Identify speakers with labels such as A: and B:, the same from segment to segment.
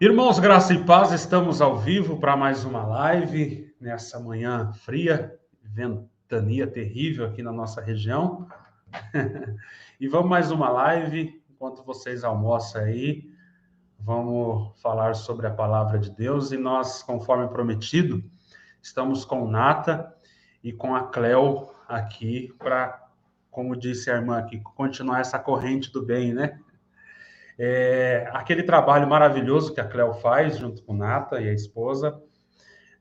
A: Irmãos, graça e paz, estamos ao vivo para mais uma live, nessa manhã fria, ventania terrível aqui na nossa região. E vamos mais uma live, enquanto vocês almoçam aí, vamos falar sobre a palavra de Deus. E nós, conforme prometido, estamos com o Nata e com a Cleo aqui para, como disse a irmã aqui, continuar essa corrente do bem, né? Aquele trabalho maravilhoso que a Cleo faz, junto com o Nata e a esposa,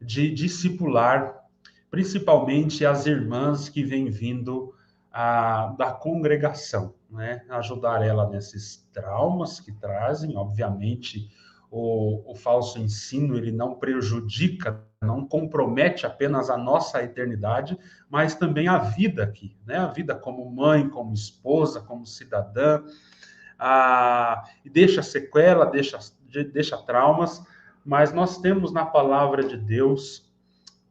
A: de discipular, principalmente as irmãs que vêm vindo da congregação, né? Ajudar ela nesses traumas que trazem, obviamente, o falso ensino, ele não prejudica, não compromete apenas a nossa eternidade, mas também a vida aqui, né? A vida como mãe, como esposa, como cidadã, e deixa sequela, deixa traumas, mas nós temos na palavra de Deus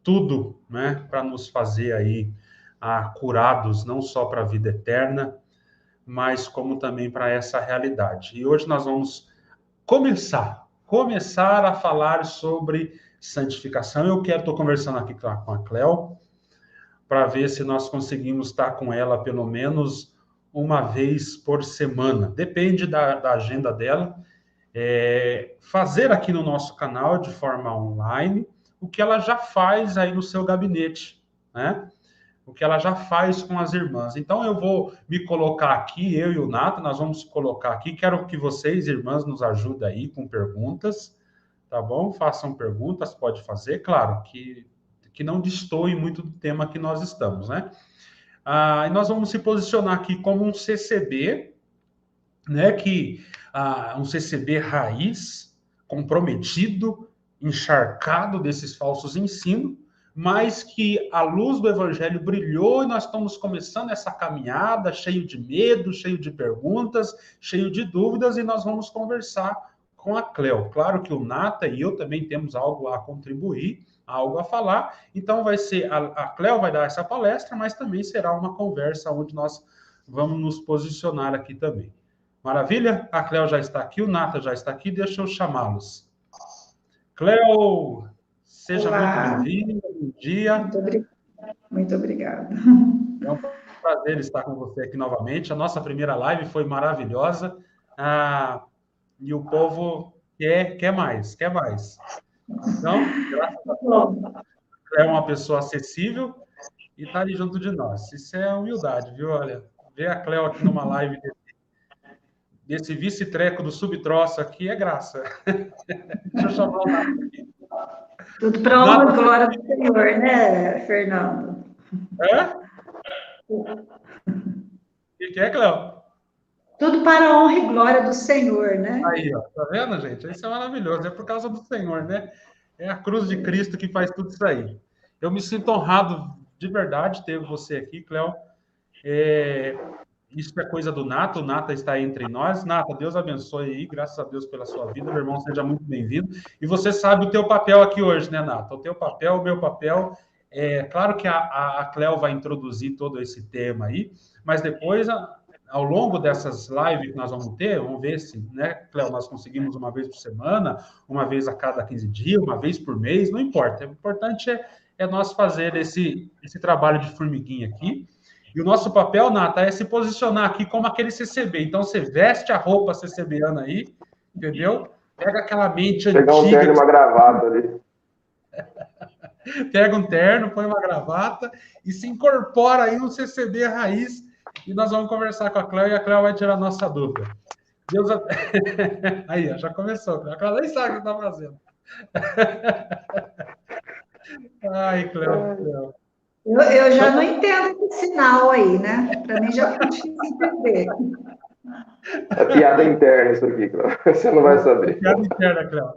A: tudo, né, para nos fazer aí curados, não só para a vida eterna, mas como também para essa realidade. E hoje nós vamos começar a falar sobre santificação. Estou conversando aqui com a Cleo, para ver se nós conseguimos estar com ela pelo menos uma vez por semana. Depende da agenda dela. Fazer aqui no nosso canal, de forma online, o que ela já faz aí no seu gabinete, né? O que ela já faz com as irmãs. Então, eu vou me colocar aqui, eu e o Nata, nós vamos colocar aqui. Quero que vocês, irmãs, nos ajudem aí com perguntas, tá bom? Façam perguntas, pode fazer, claro, que não destoe muito do tema que nós estamos, né? E nós vamos se posicionar aqui como um CCB, né? Um CCB raiz, comprometido, encharcado desses falsos ensinos, mas que a luz do evangelho brilhou e nós estamos começando essa caminhada cheio de medo, cheio de perguntas, cheio de dúvidas, e nós vamos conversar com a Cleo. Claro que o Nata e eu também temos algo a contribuir, algo a falar, então vai ser, a Cleo vai dar essa palestra, mas também será uma conversa onde nós vamos nos posicionar aqui também. Maravilha? A Cleo já está aqui, o Nata já está aqui, deixa eu chamá-los. Cleo, seja muito bem-vinda, bom dia.
B: Muito obrigada.
A: É um prazer estar com você aqui novamente. A nossa primeira live foi maravilhosa, e o povo quer mais, quer mais. Então, graças a Deus, é uma pessoa acessível e está ali junto de nós. Isso é humildade, viu? Olha, ver a Cleo aqui numa live desse vice-treco do subtroço aqui é graça. Deixa eu chamar o Nata aqui.
B: Tudo para a honra e glória do Senhor, né, Fernando?
A: O que é, Cleo?
B: Tudo para a honra e glória do Senhor, né?
A: Aí, ó, tá vendo, gente? Isso é maravilhoso. É por causa do Senhor, né? É a cruz de Cristo que faz tudo isso aí. Eu me sinto honrado de verdade ter você aqui, Cleo. Isso é coisa do Nata, o Nata está entre nós. Nata, Deus abençoe aí, graças a Deus pela sua vida, meu irmão, seja muito bem-vindo. E você sabe o teu papel aqui hoje, né, Nata? O teu papel, o meu papel. Claro que a Cleo vai introduzir todo esse tema aí, mas depois, ao longo dessas lives que nós vamos ter, vamos ver se, né, Cleo, nós conseguimos uma vez por semana, uma vez a cada 15 dias, uma vez por mês, não importa. O importante é nós fazer esse trabalho de formiguinha aqui. E o nosso papel, Nata, é se posicionar aqui como aquele CCB. Então, você veste a roupa CCBana aí, entendeu? Pega aquela mente antiga.
C: Pegar um terno e uma gravata ali.
A: Pega um terno, põe uma gravata e se incorpora aí no CCB raiz. E nós vamos conversar com a Cleo e a Cleo vai tirar a nossa dúvida. Deus... Aí, ó, já começou. A Cleo nem sabe o que está fazendo. Ai, Cleo.
B: Eu já não entendo esse sinal aí, né? Para mim já foi difícil entender.
C: É piada interna isso aqui, Cleo. Você não vai saber.
A: É piada interna, Cleo.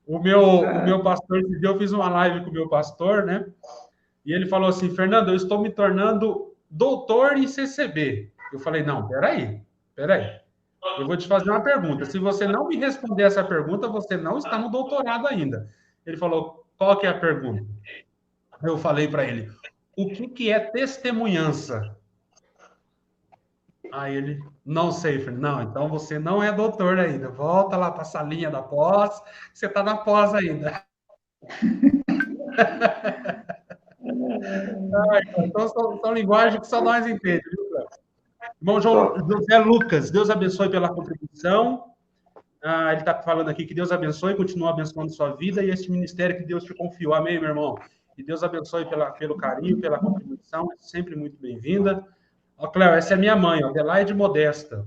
A: O meu pastor, esse dia eu fiz uma live com o meu pastor, né? E ele falou assim, Fernando, eu estou me tornando doutor em CCB. Eu falei, não, peraí. Eu vou te fazer uma pergunta. Se você não me responder essa pergunta, você não está no doutorado ainda. Ele falou, qual que é a pergunta? Eu falei para ele, o que é testemunhança? Aí ele, não sei, falei, não, então você não é doutor ainda, volta lá para a salinha da pós, você está na pós ainda. Então, são linguagens que só nós entendemos, viu, Cléo? Irmão José Lucas, Deus abençoe pela contribuição. Ele está falando aqui que Deus abençoe, continua abençoando sua vida e este ministério que Deus te confiou. Amém, meu irmão? Que Deus abençoe pelo carinho, pela contribuição, é sempre muito bem-vinda. Ó, Cléo, essa é minha mãe, Adelaide Modesta.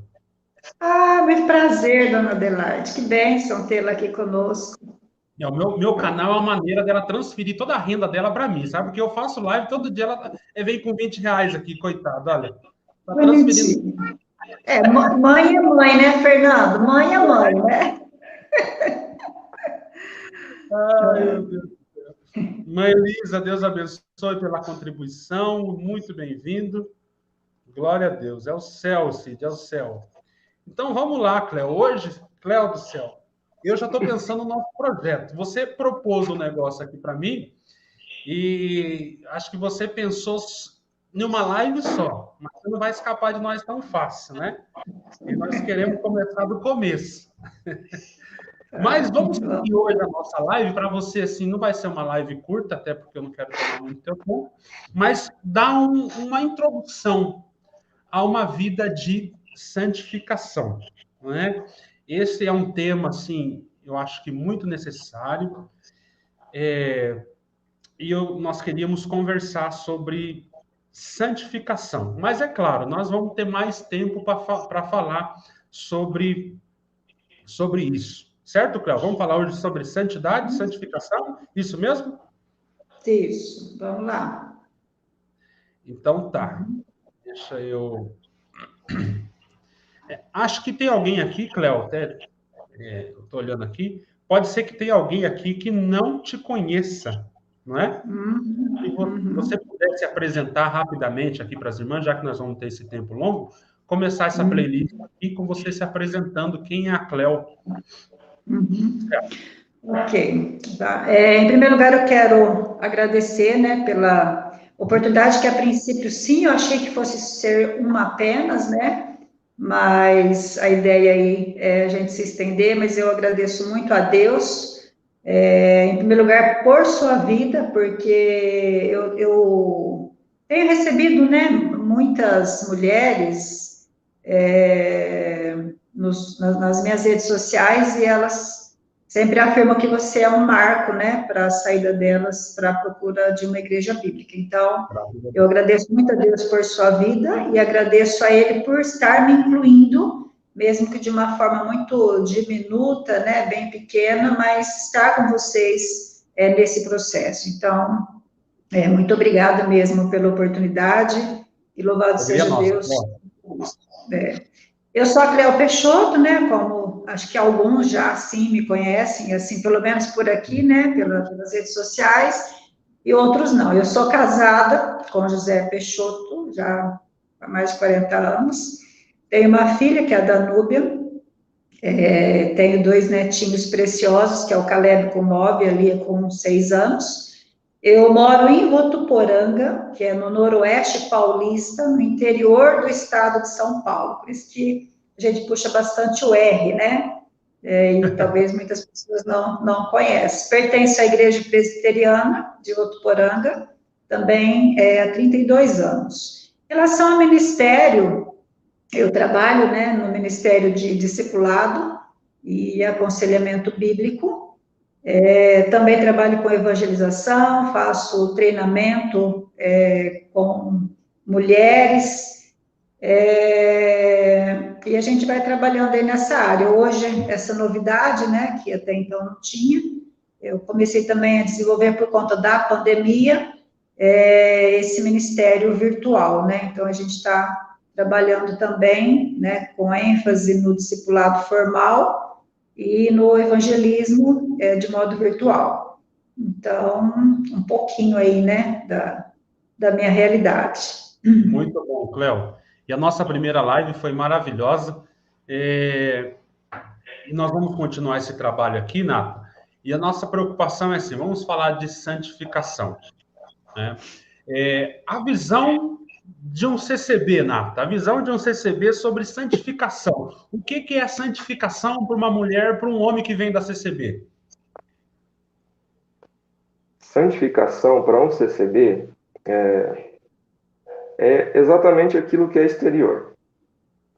B: Ah, muito prazer, dona Adelaide. Que bênção tê-la aqui conosco.
A: O meu canal é uma maneira dela transferir toda a renda dela para mim, sabe? Porque eu faço live, todo dia ela vem com R$20 aqui, coitado, olha. Tá transferindo.
B: Mãe é mãe, né, Fernando? Mãe é mãe, né?
A: Ai, meu Deus do céu. Mãe Elisa, Deus abençoe pela contribuição, muito bem-vindo. Glória a Deus, é o céu, Cid, é o céu. Então, vamos lá, Cléo. Hoje, Cléo do céu, eu já estou pensando no nosso projeto. Você propôs um negócio aqui para mim e acho que você pensou em uma live só, mas você não vai escapar de nós tão fácil, né? E nós queremos começar do começo. Mas vamos seguir hoje a nossa live, para você, assim, não vai ser uma live curta, até porque eu não quero tomar muito tempo, mas dar uma introdução a uma vida de santificação, não é? Esse é um tema, assim, eu acho que muito necessário, nós queríamos conversar sobre santificação. Mas, é claro, nós vamos ter mais tempo para falar sobre isso. Certo, Cléo? Vamos falar hoje sobre santidade, santificação? Isso mesmo?
B: Isso, vamos lá.
A: Então tá. Deixa eu... Acho que tem alguém aqui, Cléo, até eu estou olhando aqui, pode ser que tenha alguém aqui que não te conheça, não é? Se você puder se apresentar rapidamente aqui para as irmãs, já que nós vamos ter esse tempo longo, começar essa playlist aqui com você se apresentando, quem é a Cléo.
B: Ok. Tá. Em primeiro lugar, eu quero agradecer, né, pela oportunidade que, a princípio, sim, eu achei que fosse ser uma apenas, né, mas a ideia aí é a gente se estender, mas eu agradeço muito a Deus, em primeiro lugar, por sua vida, porque eu tenho recebido, né, muitas mulheres nas minhas redes sociais, e elas sempre afirmam que você é um marco, né, para a saída delas para a procura de uma igreja bíblica. Então, eu agradeço muito a Deus por sua vida e agradeço a Ele por estar me incluindo, mesmo que de uma forma muito diminuta, né, bem pequena, mas estar com vocês nesse processo. Então, muito obrigada mesmo pela oportunidade e louvado seja Deus. Eu sou a Cléo Peixoto, né, como acho que alguns já, assim, me conhecem, assim, pelo menos por aqui, né, pelas redes sociais, e outros não. Eu sou casada com José Peixoto, já há mais de 40 anos, tenho uma filha, que é a Danúbia, tenho 2 netinhos preciosos, que é o Caleb com 9, a Lia com 6 anos. Eu moro em Votuporanga, que é no noroeste paulista, no interior do estado de São Paulo, por isso que a gente puxa bastante o R, né? E talvez muitas pessoas não conhecem. Pertenço à Igreja Presbiteriana de Votuporanga, também há 32 anos. Em relação ao ministério, eu trabalho, né, no Ministério de Discipulado e Aconselhamento Bíblico. Também trabalho com evangelização, faço treinamento com mulheres, e a gente vai trabalhando aí nessa área. Hoje, essa novidade, né, que até então não tinha, eu comecei também a desenvolver por conta da pandemia, esse ministério virtual, né, então a gente está trabalhando também, né, com ênfase no discipulado formal, e no evangelismo de modo virtual. Então, um pouquinho aí, né, da minha realidade.
A: Muito bom, Cléo. E a nossa primeira live foi maravilhosa. E nós vamos continuar esse trabalho aqui, Nata. E a nossa preocupação é assim, vamos falar de santificação, né? A visão de um CCB, Nata, a visão de um CCB sobre santificação. O que é santificação para uma mulher, para um homem que vem da CCB?
C: Santificação para um CCB é exatamente aquilo que é exterior.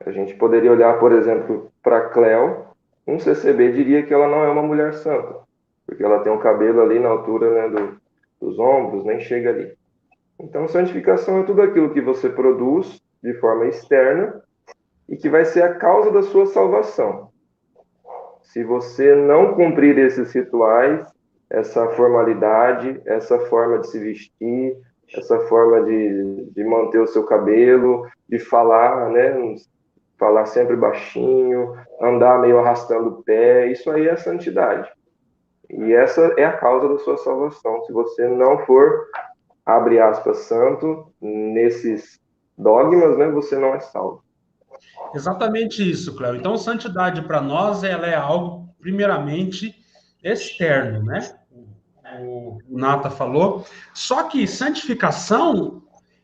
C: A gente poderia olhar, por exemplo, para Cleo, um CCB diria que ela não é uma mulher santa, porque ela tem um cabelo ali na altura, né, dos ombros, nem chega ali. Então, santificação é tudo aquilo que você produz de forma externa e que vai ser a causa da sua salvação. Se você não cumprir esses rituais, essa formalidade, essa forma de se vestir, essa forma de manter o seu cabelo, de falar, né, falar sempre baixinho, andar meio arrastando o pé, isso aí é santidade. E essa é a causa da sua salvação. Se você não for, abre aspas, santo, nesses dogmas, né, você não é salvo.
A: Exatamente isso, Cléo. Então, santidade para nós, ela é algo, primeiramente, externo, né? O Nata falou. Só que santificação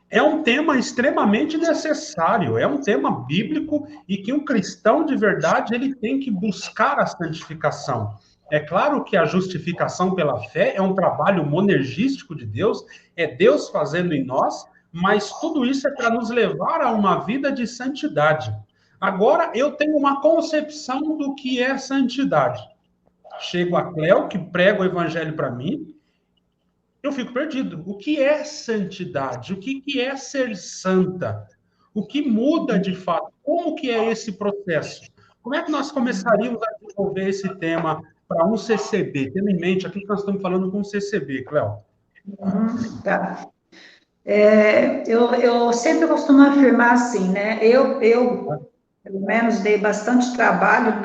A: é um tema extremamente necessário, é um tema bíblico e que um cristão de verdade ele tem que buscar a santificação. É claro que a justificação pela fé é um trabalho monergístico de Deus, é Deus fazendo em nós, mas tudo isso é para nos levar a uma vida de santidade. Agora, eu tenho uma concepção do que é santidade. Chego a Cléo, que prega o evangelho para mim, eu fico perdido. O que é santidade? O que é ser santa? O que muda de fato? Como que é esse processo? Como é que nós começaríamos a desenvolver esse tema para um CCB, tendo em mente aquilo que nós estamos falando com um CCB, Cléo?
B: Tá. Eu sempre costumo afirmar assim, né? Eu, pelo menos, dei bastante trabalho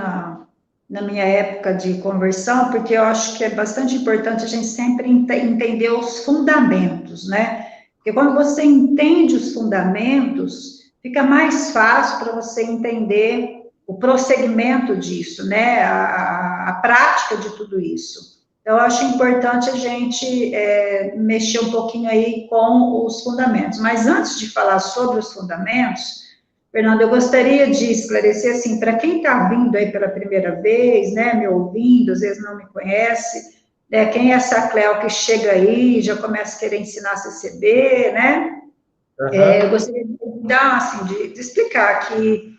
B: na minha época de conversão, porque eu acho que é bastante importante a gente sempre entender os fundamentos, né? Porque quando você entende os fundamentos, fica mais fácil para você entender o prosseguimento disso, né? A prática de tudo isso. Então, eu acho importante a gente mexer um pouquinho aí com os fundamentos. Mas antes de falar sobre os fundamentos, Fernando, eu gostaria de esclarecer, assim, para quem está vindo aí pela primeira vez, né, me ouvindo, às vezes não me conhece, né, quem é essa Cleo que chega aí, já começa a querer ensinar a CCB, né? Uhum. Eu gostaria de dar, assim, de explicar que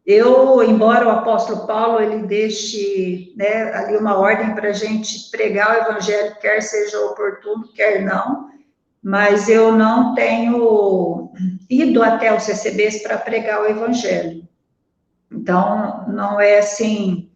B: embora o apóstolo Paulo, ele deixe, né, ali uma ordem para a gente pregar o evangelho, quer seja oportuno, quer não, mas eu não tenho ido até os CCBs para pregar o evangelho. Então, não é assim,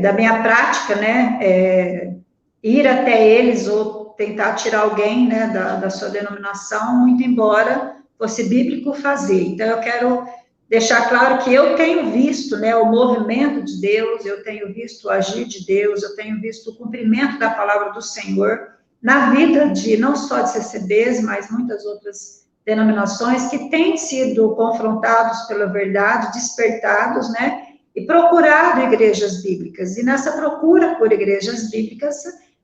B: da minha prática, né, ir até eles ou tentar tirar alguém, né, da sua denominação, muito embora fosse bíblico fazer. Então, eu quero deixar claro que eu tenho visto, né, o movimento de Deus, eu tenho visto o agir de Deus, eu tenho visto o cumprimento da palavra do Senhor na vida de não só de CCBs, mas muitas outras denominações que têm sido confrontados pela verdade, despertados, né, e procurado igrejas bíblicas. E nessa procura por igrejas bíblicas,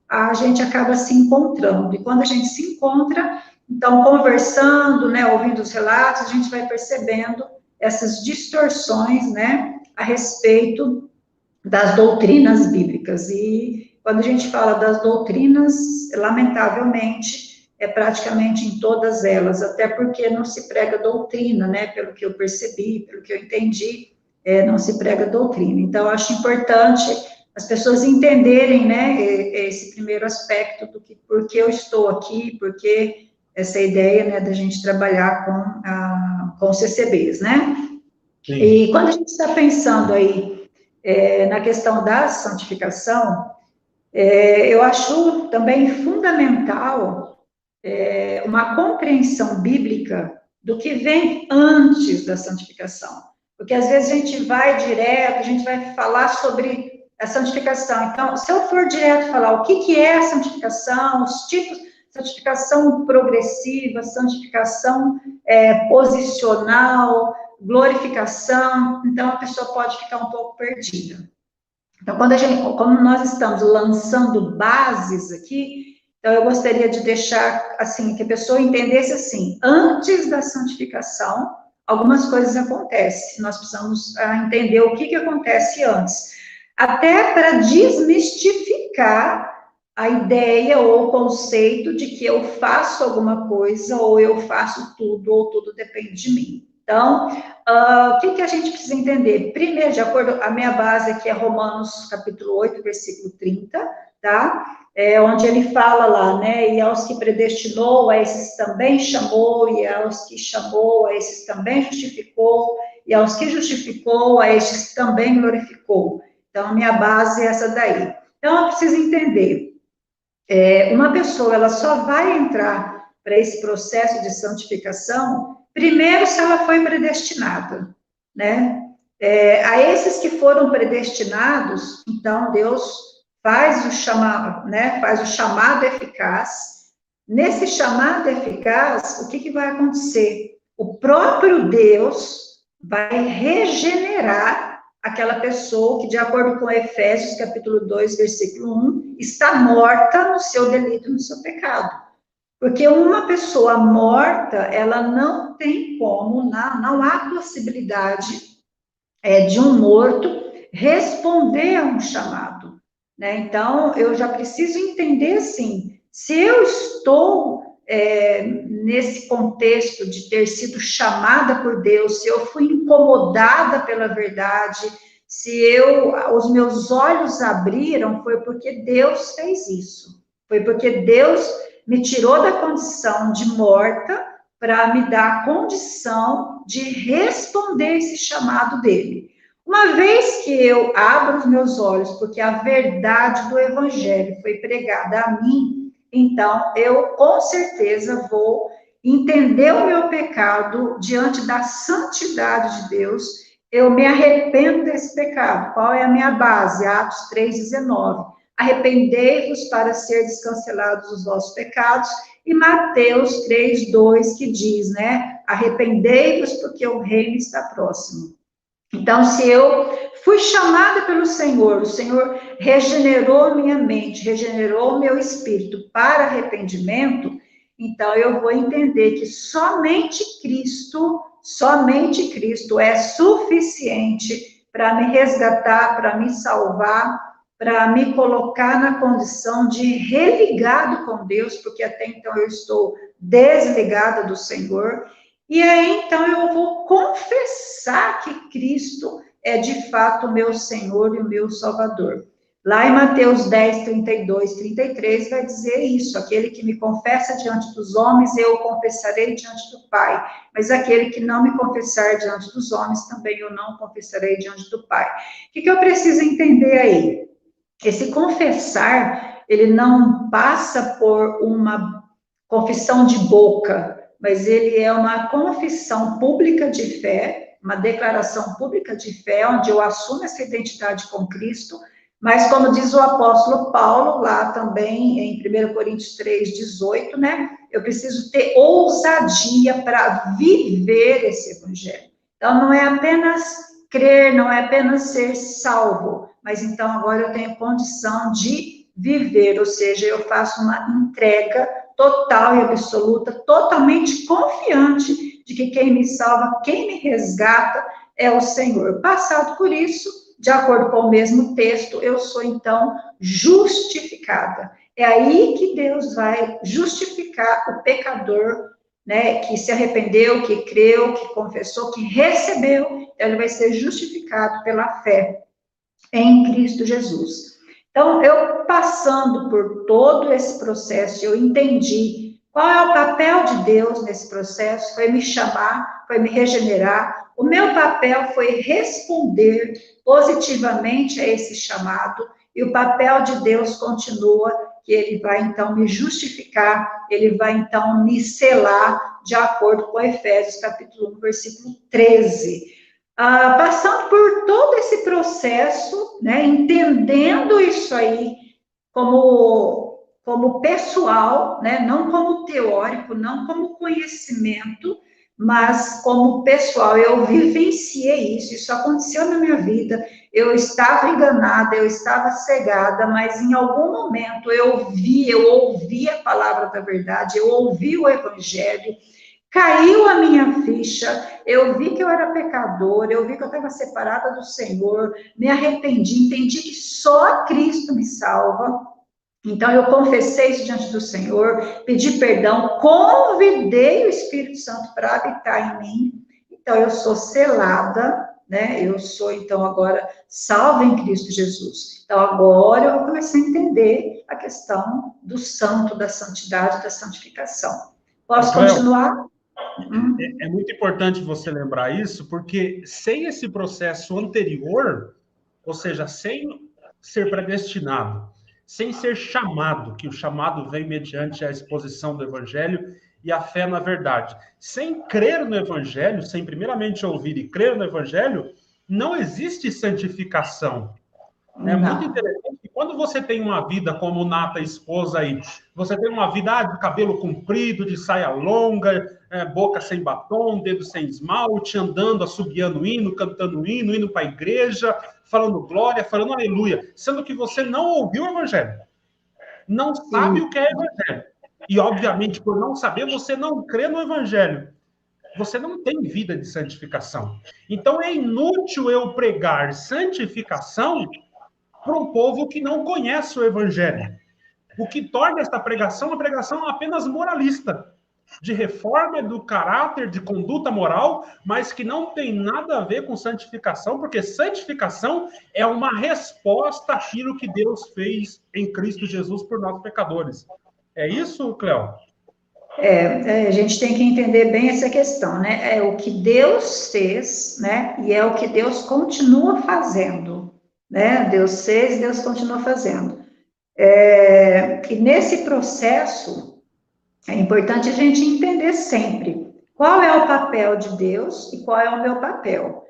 B: a gente acaba se encontrando. E quando a gente se encontra, então, conversando, né, ouvindo os relatos, a gente vai percebendo essas distorções, né, a respeito das doutrinas bíblicas. E quando a gente fala das doutrinas, lamentavelmente, é praticamente em todas elas, até porque não se prega doutrina, né, pelo que eu percebi, pelo que eu entendi, não se prega doutrina. Então, eu acho importante as pessoas entenderem, né, esse primeiro aspecto do que, por que eu estou aqui, porque essa ideia, né, da gente trabalhar com os CCBs, né? Sim. E quando a gente está pensando aí na questão da santificação, eu acho também fundamental uma compreensão bíblica do que vem antes da santificação, porque às vezes a gente vai direto, a gente vai falar sobre a santificação. Então, se eu for direto falar o que é a santificação, os tipos, santificação progressiva, santificação posicional, glorificação, então a pessoa pode ficar um pouco perdida. Então, como nós estamos lançando bases aqui, Então, eu gostaria de deixar, assim, que a pessoa entendesse assim, antes da santificação, algumas coisas acontecem, nós precisamos entender o que acontece antes, até para desmistificar a ideia ou o conceito de que eu faço alguma coisa, ou eu faço tudo, ou tudo depende de mim. Então, o que a gente precisa entender? Primeiro, de acordo, a minha base aqui é Romanos capítulo 8, versículo 30, tá? Onde ele fala lá, né, e aos que predestinou, a esses também chamou, e aos que chamou, a esses também justificou, e aos que justificou, a estes também glorificou. Então, a minha base é essa daí. Então, eu preciso entender, uma pessoa, ela só vai entrar para esse processo de santificação, primeiro, se ela foi predestinada, né? A esses que foram predestinados, então, Deus faz o chamado, né? Faz o chamado eficaz. Nesse chamado eficaz, o que vai acontecer? O próprio Deus vai regenerar aquela pessoa que, de acordo com Efésios, capítulo 2, versículo 1, está morta no seu delito, no seu pecado. Porque uma pessoa morta, ela não tem como, não há possibilidade de um morto responder a um chamado, né? Então, eu já preciso entender, assim, se eu estou nesse contexto de ter sido chamada por Deus, se eu fui incomodada pela verdade, se os meus olhos abriram, foi porque Deus fez isso, foi porque Deus me tirou da condição de morta para me dar a condição de responder esse chamado dele. Uma vez que eu abro os meus olhos, porque a verdade do evangelho foi pregada a mim, então eu com certeza vou entender o meu pecado diante da santidade de Deus. Eu me arrependo desse pecado. Qual é a minha base? Atos 3,19. Arrependei-vos para ser descancelados os vossos pecados. E Mateus 3,2, que diz, né? Arrependei-vos porque o reino está próximo. Então, se eu fui chamada pelo Senhor, o Senhor regenerou minha mente, regenerou meu espírito para arrependimento, então eu vou entender que somente Cristo é suficiente para me resgatar, para me salvar, para me colocar na condição de religado com Deus, porque até então eu estou desligada do Senhor. E aí, então, eu vou confessar que Cristo é, de fato, o meu Senhor e o meu Salvador. Lá em Mateus 10, 32, 33, vai dizer isso: aquele que me confessa diante dos homens, eu o confessarei diante do Pai. Mas aquele que não me confessar diante dos homens, também eu não confessarei diante do Pai. O que eu preciso entender aí? Esse confessar, ele não passa por uma confissão de boca, mas ele é uma confissão pública de fé, uma declaração pública de fé, onde eu assumo essa identidade com Cristo, mas como diz o apóstolo Paulo, lá também em 1 Coríntios 3,18, né, eu preciso ter ousadia para viver esse evangelho. Então, não é apenas crer, não é apenas ser salvo, mas então agora eu tenho condição de viver, ou seja, eu faço uma entrega total e absoluta, totalmente confiante de que quem me salva, quem me resgata é o Senhor. Passado por isso, de acordo com o mesmo texto, eu sou então justificada. É aí que Deus vai justificar o pecador, né, que se arrependeu, que creu, que confessou, que recebeu, então ele vai ser justificado pela fé em Cristo Jesus. Então, eu passando por todo esse processo, eu entendi qual é o papel de Deus nesse processo, foi me chamar, foi me regenerar. O meu papel foi responder positivamente a esse chamado, e o papel de Deus continua, que ele vai então me justificar, ele vai então me selar, de acordo com Efésios capítulo 1, versículo 13. Passando por todo esse processo, né, entendendo isso aí como pessoal, né, não como teórico, não como conhecimento, mas como pessoal. Eu vivenciei isso aconteceu na minha vida, eu estava enganada, eu estava cegada, mas em algum momento eu ouvi a palavra da verdade, eu ouvi o evangelho, caiu a minha ficha, eu vi que eu era pecadora, eu vi que eu estava separada do Senhor, me arrependi, entendi que só Cristo me salva. Então, eu confessei isso diante do Senhor, pedi perdão, convidei o Espírito Santo para habitar em mim. Então, eu sou selada, né? Eu sou, então, agora salva em Cristo Jesus. Então, agora eu vou começar a entender a questão do santo, da santidade, da santificação. Posso continuar?
A: É muito importante você lembrar isso, porque sem esse processo anterior, ou seja, sem ser predestinado, sem ser chamado, que o chamado vem mediante a exposição do Evangelho e a fé na verdade. Sem crer no Evangelho, sem primeiramente ouvir e crer no Evangelho, não existe santificação. É muito interessante que quando você tem uma vida como Nata, esposa aí, você tem uma vida de cabelo comprido, de saia longa, boca sem batom, dedo sem esmalte, andando, assobiando hino, cantando hino, indo para a igreja, falando glória, falando aleluia, sendo que você não ouviu o evangelho, não sabe o que é evangelho. E, obviamente, por não saber, você não crê no evangelho. Você não tem vida de santificação. Então, é inútil eu pregar santificação para um povo que não conhece o evangelho. O que torna esta pregação uma pregação apenas moralista, de reforma do caráter, de conduta moral, mas que não tem nada a ver com santificação, porque santificação é uma resposta àquilo que Deus fez em Cristo Jesus por nós pecadores. É isso, Cléo?
B: A gente tem que entender bem essa questão, né? É o que Deus fez, né? E é o que Deus continua fazendo, né? Deus fez, Deus continua fazendo. E nesse processo, é importante a gente entender sempre qual é o papel de Deus e qual é o meu papel.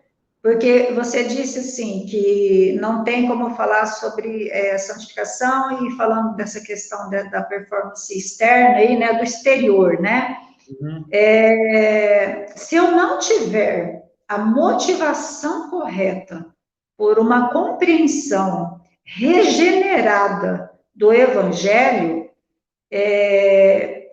B: Porque você disse, assim, que não tem como falar sobre santificação e falando dessa questão da performance externa, aí, né, do exterior, né? Uhum. Se eu não tiver a motivação correta por uma compreensão regenerada do Evangelho,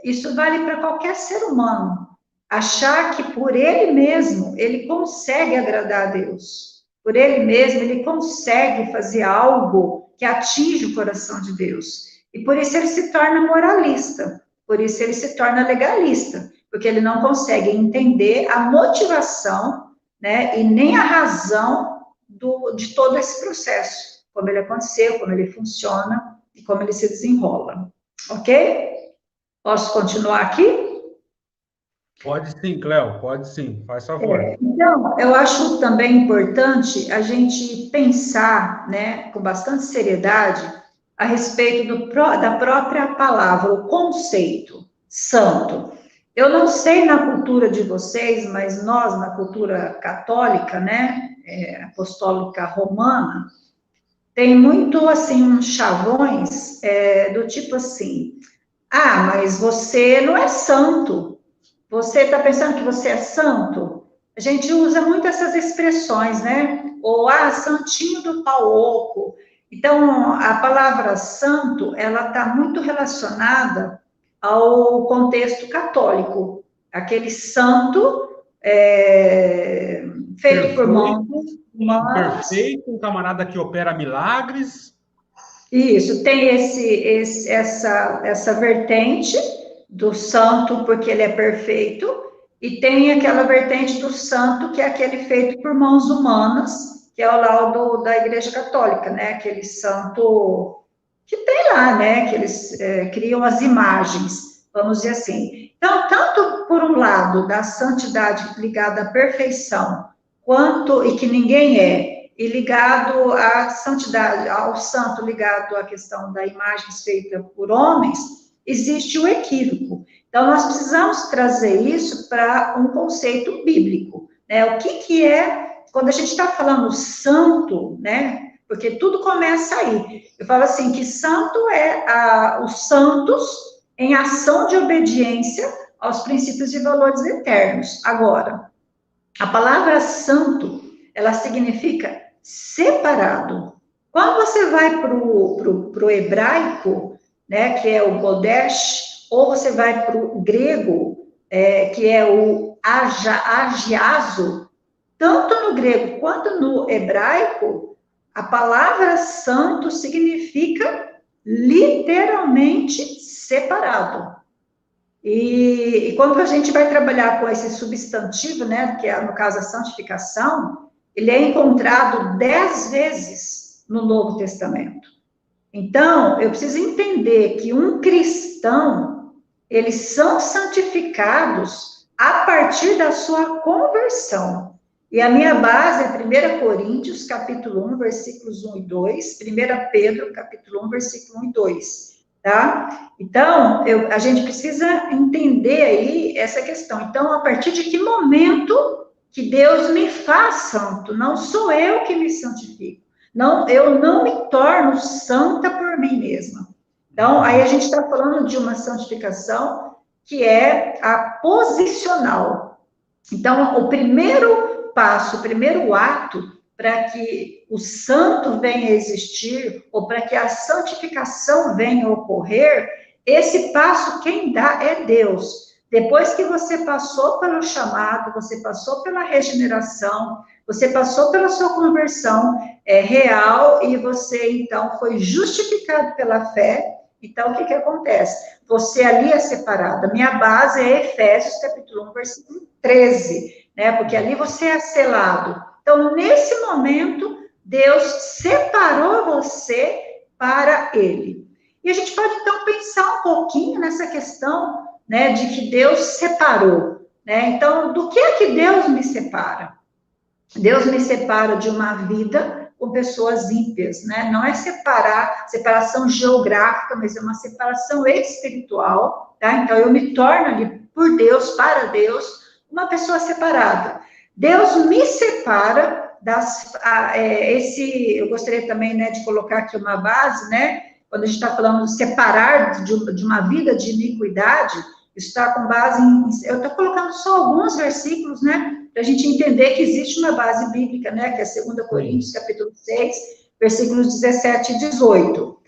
B: isso vale para qualquer ser humano. Achar que por ele mesmo, ele consegue agradar a Deus. Por ele mesmo, ele consegue fazer algo que atinge o coração de Deus. E por isso ele se torna moralista. Por isso ele se torna legalista. Porque ele não consegue entender a motivação, né, e nem a razão de todo esse processo. Como ele aconteceu, como ele funciona e como ele se desenrola. Ok? Posso continuar aqui?
A: Pode sim, Cléo, pode sim, faz favor.
B: Então, eu acho também importante a gente pensar, né, com bastante seriedade, a respeito da própria palavra, o conceito santo. Eu não sei na cultura de vocês, mas nós, na cultura católica, né, apostólica romana, tem muito, assim, uns chavões do tipo assim, mas você não é santo. Você está pensando que você é santo? A gente usa muito essas expressões, né? Ou, santinho do pau oco. Então, a palavra santo, ela está muito relacionada ao contexto católico. Aquele santo feito perfeito, por mãos humanas.
A: Perfeito, um camarada que opera milagres.
B: Isso, tem essa vertente do santo, porque ele é perfeito, e tem aquela vertente do santo, que é aquele feito por mãos humanas, que é o laudo da Igreja Católica, né? Aquele santo que tem lá, né? Que eles criam as imagens, vamos dizer assim. Então, tanto por um lado, da santidade ligada à perfeição, quanto, e que ninguém é, e ligado à santidade, ao santo ligado à questão da imagem feita por homens, existe o equívoco. Então, nós precisamos trazer isso para um conceito bíblico, né? O que é, quando a gente está falando santo, né? Porque tudo começa aí. Eu falo assim, que santo é os santos em ação de obediência aos princípios e valores eternos. Agora, a palavra santo, ela significa separado. Quando você vai para o hebraico, né, que é o Kodesh, ou você vai para o grego, que é o agiazo, tanto no grego quanto no hebraico, a palavra santo significa literalmente separado. E quando a gente vai trabalhar com esse substantivo, né, que é, no caso, a santificação, ele é encontrado 10 vezes no Novo Testamento. Então, eu preciso entender que um cristão, eles são santificados a partir da sua conversão. E a minha base é 1 Coríntios, capítulo 1, versículos 1 e 2, 1 Pedro, capítulo 1, versículo 1 e 2, tá? Então, a gente precisa entender aí essa questão. Então, a partir de que momento que Deus me faz santo? Não sou eu que me santifico. Não, eu não me torno santa por mim mesma. Então, aí a gente está falando de uma santificação que é a posicional. Então, o primeiro passo, o primeiro ato para que o santo venha a existir, ou para que a santificação venha a ocorrer, esse passo quem dá é Deus. Depois que você passou pelo chamado, você passou pela regeneração, você passou pela sua conversão real, e você, então, foi justificado pela fé. Então, o que acontece? Você ali é separado. A minha base é Efésios, capítulo 1, versículo 13, né? Porque ali você é selado. Então, nesse momento, Deus separou você para Ele. E a gente pode, então, pensar um pouquinho nessa questão, né, de que Deus separou, né? Então, do que é que Deus me separa? Deus me separa de uma vida com pessoas ímpias, né? Não é separação geográfica, mas é uma separação espiritual, tá? Então, eu me torno ali, por Deus, para Deus, uma pessoa separada. Deus me separa eu gostaria também, né, de colocar aqui uma base, né? Quando a gente está falando de separar de uma vida de iniquidade, isso está com base eu estou colocando só alguns versículos, né? Para a gente entender que existe uma base bíblica, né, que é 2 Coríntios, capítulo 6, versículos 17 e 18.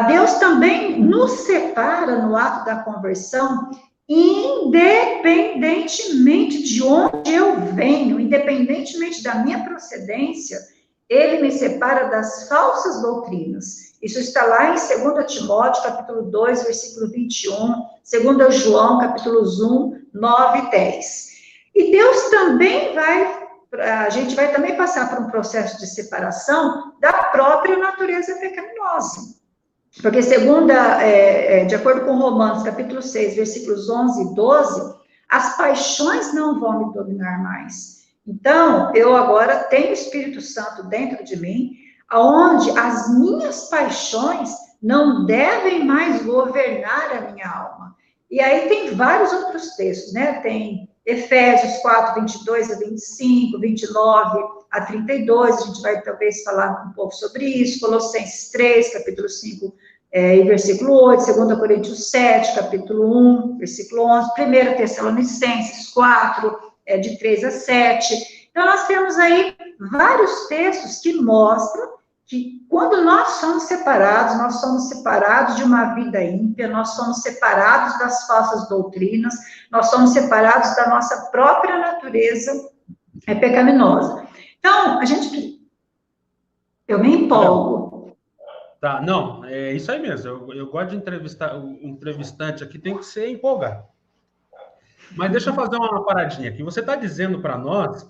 B: Deus também nos separa no ato da conversão, independentemente de onde eu venho, independentemente da minha procedência, Ele me separa das falsas doutrinas. Isso está lá em 2 Timóteo, capítulo 2, versículo 21, 2 João, capítulos 1, 9 e 10. E Deus também a gente vai também passar por um processo de separação da própria natureza pecaminosa. Porque de acordo com Romanos, capítulo 6, versículos 11 e 12, as paixões não vão me dominar mais. Então, eu agora tenho o Espírito Santo dentro de mim, onde as minhas paixões não devem mais governar a minha alma. E aí tem vários outros textos, né? Tem Efésios 4, 22 a 25, 29 a 32, a gente vai talvez falar um pouco sobre isso, Colossenses 3, capítulo 5 e versículo 8, 2 Coríntios 7, capítulo 1, versículo 11, 1 Tessalonicenses 4, de 3 a 7. Então, nós temos aí vários textos que mostram que quando nós somos separados de uma vida ímpia, nós somos separados das falsas doutrinas, nós somos separados da nossa própria natureza pecaminosa. Então, eu me empolgo.
A: Tá, não, é isso aí mesmo. Eu gosto de entrevistar, o entrevistante aqui tem que ser empolgado. Mas deixa eu fazer uma paradinha aqui. Você está dizendo para nós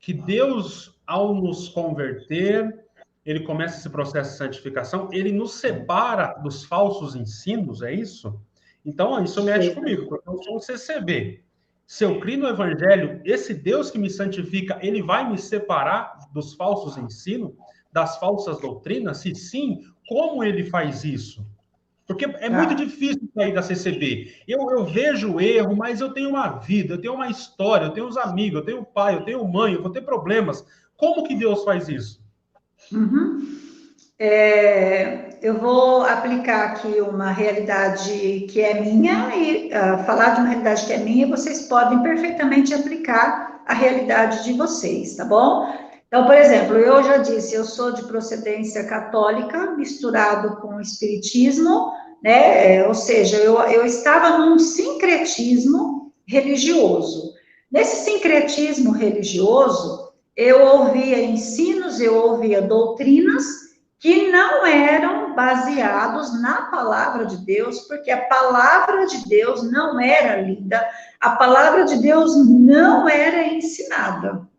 A: que Deus, ao nos converter, ele começa esse processo de santificação, ele nos separa dos falsos ensinos, é isso? Então, isso mexe comigo, porque eu sou um CCB. Se eu crio no Evangelho, esse Deus que me santifica, ele vai me separar dos falsos ensinos, das falsas doutrinas? Se sim, como ele faz isso? Porque é muito difícil sair da CCB. Eu vejo o erro, mas eu tenho uma vida, eu tenho uma história, eu tenho os amigos, eu tenho pai, eu tenho mãe, eu vou ter problemas. Como que Deus faz isso?
B: Eu vou aplicar aqui uma realidade que é minha e falar de uma realidade que é minha, vocês podem perfeitamente aplicar a realidade de vocês, tá bom? Então, por exemplo, eu já disse, eu sou de procedência católica, misturado com espiritismo, né? Ou seja, eu estava num sincretismo religioso. Nesse sincretismo religioso, eu ouvia ensinos, eu ouvia doutrinas que não eram baseados na palavra de Deus, porque a palavra de Deus não era lida, a palavra de Deus não era ensinada.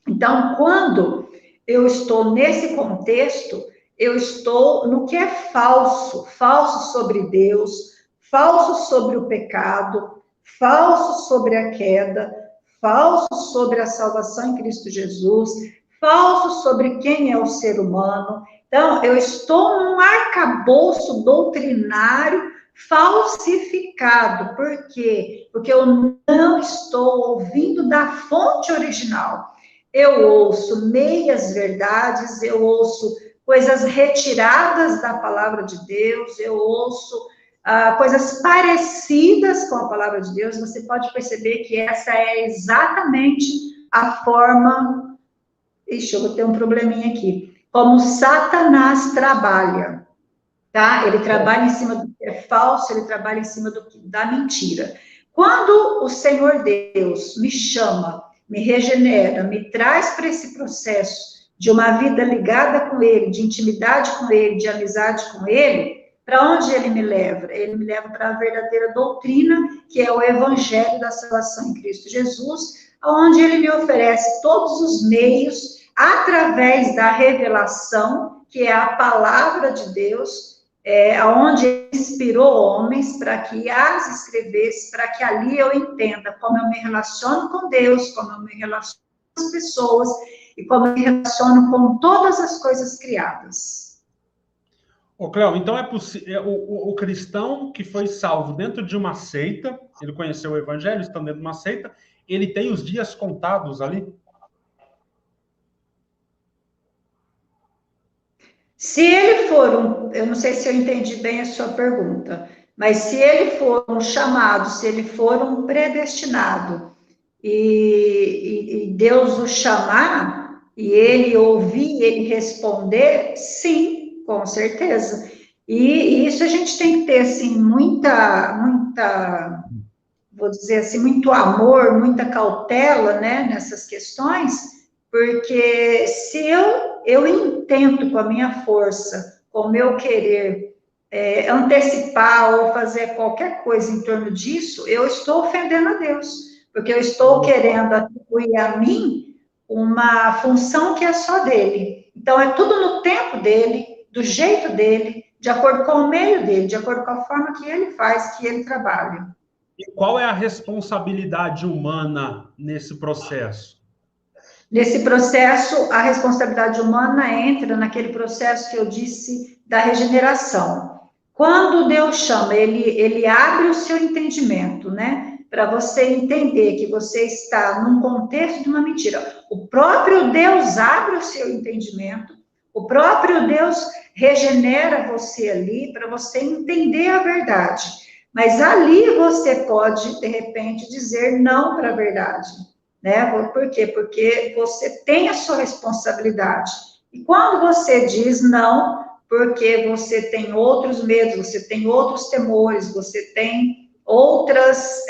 B: Então, quando eu estou nesse contexto, eu estou no que é falso, falso sobre Deus, falso sobre o pecado, falso sobre a queda, falso sobre a salvação em Cristo Jesus, falso sobre quem é o ser humano. Então, eu estou num arcabouço doutrinário falsificado. Por quê? Porque eu não estou ouvindo da fonte original. Eu ouço meias verdades, eu ouço coisas retiradas da palavra de Deus, eu ouço coisas parecidas com a palavra de Deus. Você pode perceber que essa é exatamente a forma... Ixi, eu vou ter um probleminha aqui. Como Satanás trabalha, tá? Ele trabalha em cima do que é falso, ele trabalha em cima da mentira. Quando o Senhor Deus me chama, me regenera, me traz para esse processo de uma vida ligada com Ele, de intimidade com Ele, de amizade com Ele, para onde Ele me leva? Ele me leva para a verdadeira doutrina, que é o Evangelho da salvação em Cristo Jesus, onde Ele me oferece todos os meios, através da revelação, que é a palavra de Deus, onde Ele inspirou homens para que as escrevesse, para que ali eu entenda como eu me relaciono com Deus, como eu me relaciono com as pessoas e como eu me relaciono com todas as coisas criadas.
A: Ô, Cléo, então é possível, o cristão que foi salvo dentro de uma seita, ele conheceu o evangelho, estando dentro de uma seita, ele tem os dias contados ali?
B: Se ele for eu não sei se eu entendi bem a sua pergunta, mas se ele for um chamado, se ele for um predestinado, e Deus o chamar, e ele ouvir, ele responder, sim, com certeza. E isso a gente tem que ter, assim, muita, vou dizer assim, muito amor, muita cautela, né, nessas questões, porque se eu intento com a minha força, com o meu querer, antecipar ou fazer qualquer coisa em torno disso, eu estou ofendendo a Deus, porque eu estou querendo atribuir a mim uma função que é só dele. Então, é tudo no tempo dele, do jeito dele, de acordo com o meio dele, de acordo com a forma que ele faz, que ele trabalha.
A: E qual é a responsabilidade humana nesse processo?
B: Nesse processo, a responsabilidade humana entra naquele processo que eu disse da regeneração. Quando Deus chama, ele abre o seu entendimento, né? Para você entender que você está num contexto de uma mentira. O próprio Deus abre o seu entendimento, o próprio Deus regenera você ali para você entender a verdade. Mas ali você pode, de repente, dizer não para a verdade. Né? Por quê? Porque você tem a sua responsabilidade. E quando você diz não, porque você tem outros medos, você tem outros temores, você tem outras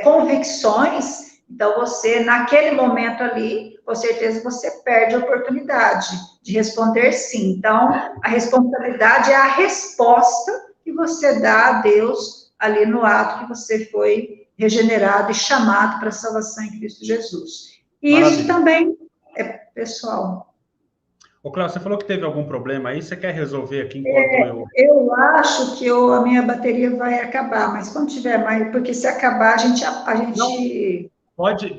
B: convicções, então você, naquele momento ali, com certeza você perde a oportunidade de responder sim. Então, a responsabilidade é a resposta que você dá a Deus ali no ato que você foi regenerado e chamado para a salvação em Cristo Jesus. E maravilha. Isso também é pessoal.
A: Ô, Cláudio, você falou que teve algum problema aí, você quer resolver aqui enquanto
B: eu acho que a minha bateria vai acabar, mas quando tiver mais, porque se acabar, a gente...
A: Não,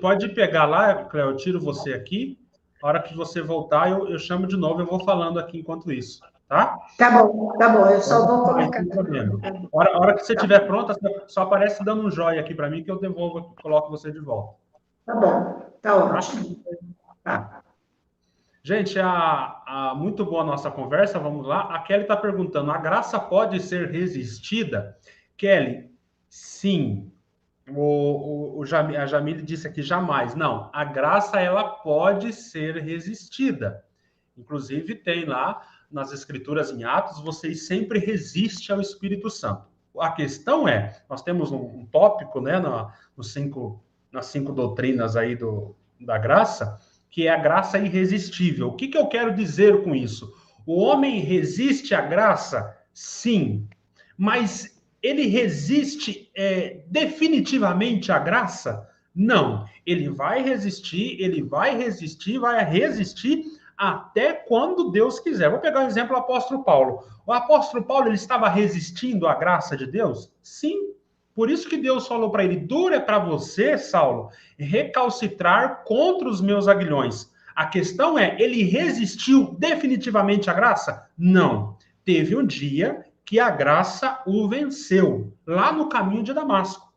A: pode pegar lá, Cléo, eu tiro você aqui, a hora que você voltar, eu chamo de novo, eu vou falando aqui enquanto isso, tá?
B: Tá bom, eu só vou colocar.
A: A hora que você estiver pronta, só aparece dando um joinha aqui para mim, que eu devolvo, coloco você de volta.
B: Tá bom, tá ótimo. Tá.
A: Gente, muito boa a nossa conversa, vamos lá. A Kelly está perguntando, a graça pode ser resistida? Kelly, sim. A Jamile disse aqui, jamais. Não, a graça, ela pode ser resistida. Inclusive, tem lá nas Escrituras, em Atos, vocês sempre resistem ao Espírito Santo. A questão é, nós temos um tópico, né, nas 5 doutrinas aí da graça, que é a graça irresistível. O que eu quero dizer com isso? O homem resiste à graça? Sim. Mas ele resiste definitivamente à graça? Não. Ele vai resistir até quando Deus quiser. Vou pegar o exemplo do apóstolo Paulo. O apóstolo Paulo, ele estava resistindo à graça de Deus? Sim. Por isso que Deus falou para ele, duro é para você, Saulo, recalcitrar contra os meus aguilhões. A questão é, ele resistiu definitivamente à graça? Não. Teve um dia que a graça o venceu, lá no caminho de Damasco.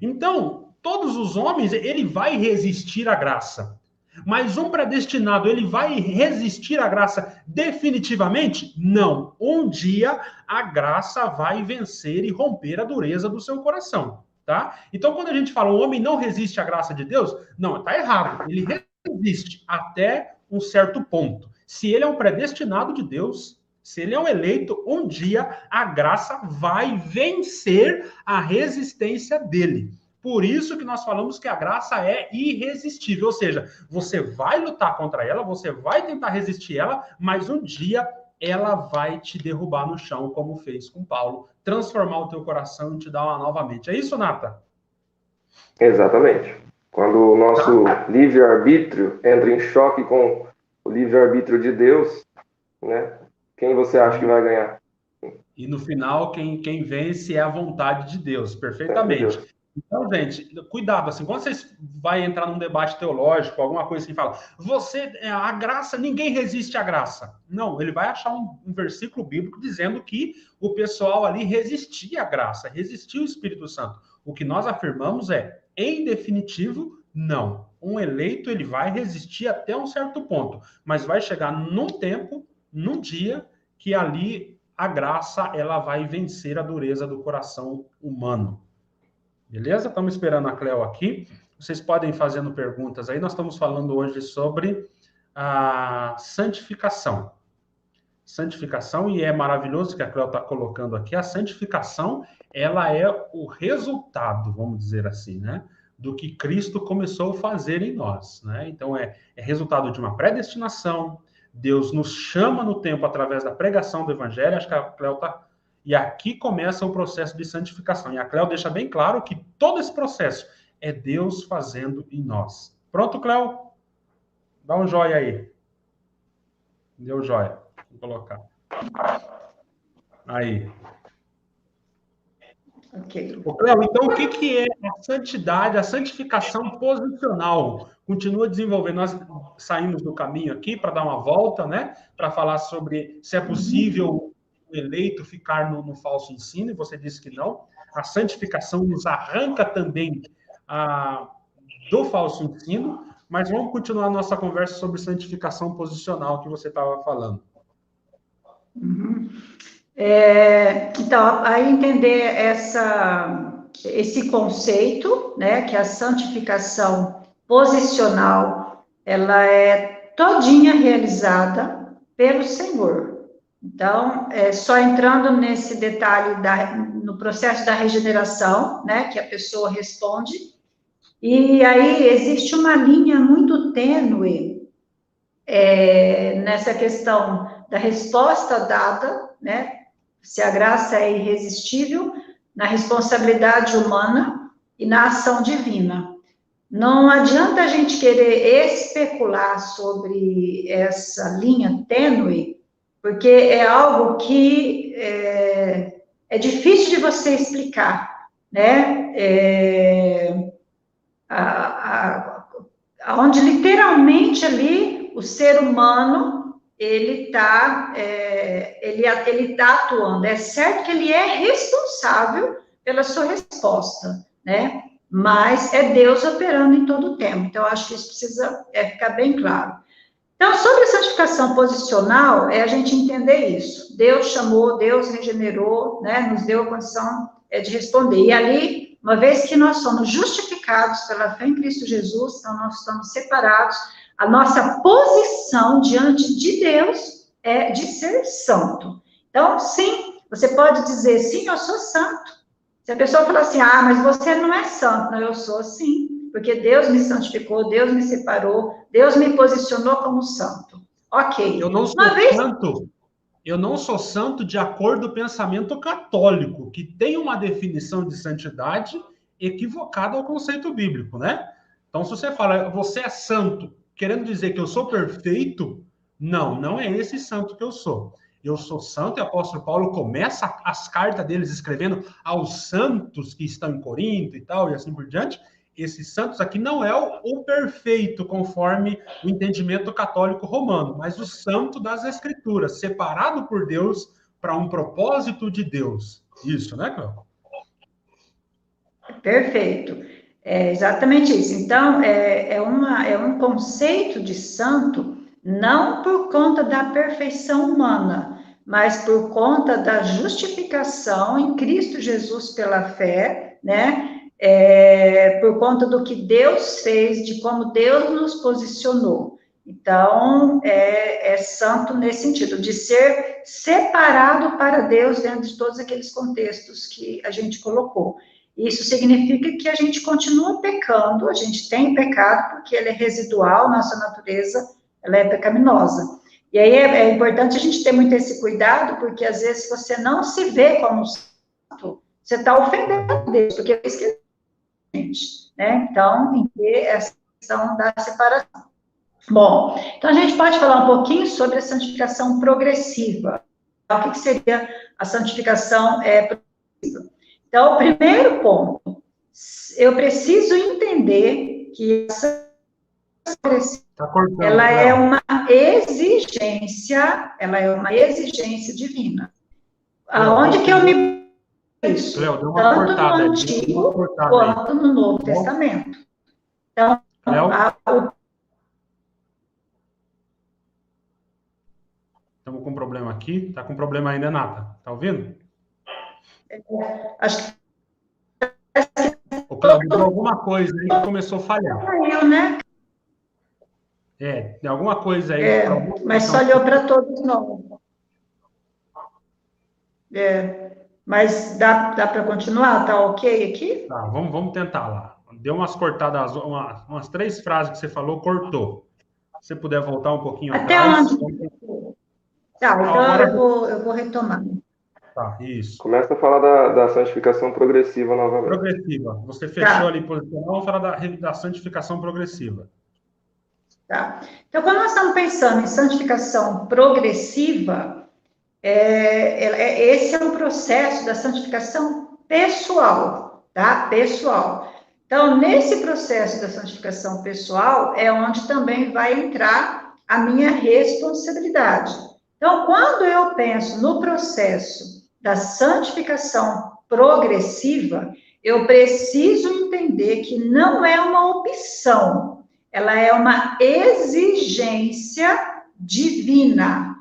A: Então, todos os homens, ele vai resistir à graça. Mas um predestinado, ele vai resistir à graça definitivamente? Não. Um dia a graça vai vencer e romper a dureza do seu coração, tá? Então, quando a gente fala o homem não resiste à graça de Deus, não, tá errado. Ele resiste até um certo ponto. Se ele é um predestinado de Deus, se ele é um eleito, um dia a graça vai vencer a resistência dele. Por isso que nós falamos que a graça é irresistível, ou seja, você vai lutar contra ela, você vai tentar resistir ela, mas um dia ela vai te derrubar no chão, como fez com Paulo, transformar o teu coração e te dar uma nova mente. É isso, Nata?
C: Exatamente. Quando o nosso livre-arbítrio entra em choque com o livre-arbítrio de Deus, né? Quem você acha que vai ganhar?
A: E no final, quem vence é a vontade de Deus, perfeitamente. Então, gente, cuidado, assim, quando vocês vão entrar num debate teológico, alguma coisa assim, fala, a graça, ninguém resiste à graça. Não, ele vai achar um versículo bíblico dizendo que o pessoal ali resistia à graça, resistia ao Espírito Santo. O que nós afirmamos é, em definitivo, não. Um eleito, ele vai resistir até um certo ponto, mas vai chegar num tempo, num dia, que ali a graça, ela vai vencer a dureza do coração humano. Beleza? Estamos esperando a Cleo aqui. Vocês podem ir fazendo perguntas aí. Nós estamos falando hoje sobre a santificação. Santificação, e é maravilhoso que a Cleo está colocando aqui, a santificação, ela é o resultado, vamos dizer assim, né? Do que Cristo começou a fazer em nós, né? Então, é resultado de uma predestinação. Deus nos chama no tempo através da pregação do Evangelho. Acho que a Cleo está... E aqui começa o processo de santificação. E a Cleo deixa bem claro que todo esse processo é Deus fazendo em nós. Pronto, Cleo? Dá um joia aí. Deu joia. Vou colocar. Aí.
B: Ok.
A: Ô, Cleo, então o que é a santidade, a santificação posicional? Continua desenvolvendo. Nós saímos do caminho aqui para dar uma volta, né? Para falar sobre se é possível o eleito ficar no falso ensino, e você disse que não. A santificação nos arranca também do falso ensino, mas vamos continuar a nossa conversa sobre santificação posicional que você estava falando.
B: Então, aí entender esse conceito, né, que a santificação posicional, ela é todinha realizada pelo Senhor. Então, só entrando nesse detalhe no processo da regeneração, né, que a pessoa responde, e aí existe uma linha muito tênue nessa questão da resposta dada, né, se a graça é irresistível, na responsabilidade humana e na ação divina. Não adianta a gente querer especular sobre essa linha tênue, porque é algo que é difícil de você explicar, né? Onde literalmente ali o ser humano ele tá atuando. É certo que ele é responsável pela sua resposta, né? Mas é Deus operando em todo o tempo. Então, eu acho que isso precisa ficar bem claro. Então, sobre a santificação posicional, é a gente entender isso. Deus chamou, Deus regenerou, né? Nos deu a condição de responder. E ali uma vez que nós somos justificados pela fé em Cristo Jesus, então nós estamos separados, a nossa posição diante de Deus é de ser santo. Então, sim, você pode dizer, sim, eu sou santo. Se a pessoa falar assim, mas você não é santo. Não, eu sou sim, porque Deus me santificou, Deus me separou, Deus me posicionou como santo. Ok.
A: Eu não sou santo de acordo com o pensamento católico, que tem uma definição de santidade equivocada ao conceito bíblico, né? Então, se você fala, você é santo, querendo dizer que eu sou perfeito, não é esse santo que eu sou. Eu sou santo, e o apóstolo Paulo começa as cartas deles escrevendo aos santos que estão em Corinto e tal, e assim por diante. Esses santos aqui não é o perfeito, conforme o entendimento católico romano, mas o santo das Escrituras, separado por Deus para um propósito de Deus. Isso, né, Cléo?
B: Perfeito. É exatamente isso. Então, é um conceito de santo, não por conta da perfeição humana, mas por conta da justificação em Cristo Jesus pela fé, né? Por conta do que Deus fez, de como Deus nos posicionou. Então, é santo nesse sentido, de ser separado para Deus dentro de todos aqueles contextos que a gente colocou. Isso significa que a gente continua pecando, a gente tem pecado, porque ele é residual, nossa natureza, ela é pecaminosa. E aí é importante a gente ter muito esse cuidado, porque às vezes você não se vê como santo, você está ofendendo Deus, porque é isso que gente, né? Então, tem que ter essa questão da separação. Bom, então a gente pode falar um pouquinho sobre a santificação progressiva. O que seria a santificação progressiva? Então, o primeiro ponto, eu preciso entender que a santificação progressiva, ela é uma exigência divina. Aonde que eu me isso,
A: Cléo, deu uma
B: tanto
A: cortada,
B: no Antigo quanto no Novo Testamento. Então,
A: estamos com um problema aqui. Está com problema ainda, Nata? Tá ouvindo?
B: Acho que
A: o Cléo deu alguma coisa aí que começou a falhar.
B: Saiu, né?
A: Tem alguma coisa aí.
B: Mas falhou para todos nós. Mas dá para continuar? Tá ok aqui?
A: Tá, vamos tentar lá. Deu umas cortadas, umas 3 frases que você falou, cortou. Se você puder voltar um pouquinho
B: até
A: atrás.
B: Onde? Tá, então agora eu vou retomar.
A: Tá, isso.
C: Começa a falar da santificação progressiva novamente.
A: Progressiva. Você fechou ali posicional, vamos falar da santificação progressiva.
B: Tá. Então, quando nós estamos pensando em santificação progressiva, esse é um processo da santificação pessoal, tá? Pessoal. Então, nesse processo da santificação pessoal, é onde também vai entrar a minha responsabilidade. Então, quando eu penso no processo da santificação progressiva, eu preciso entender que não é uma opção, ela é uma exigência divina,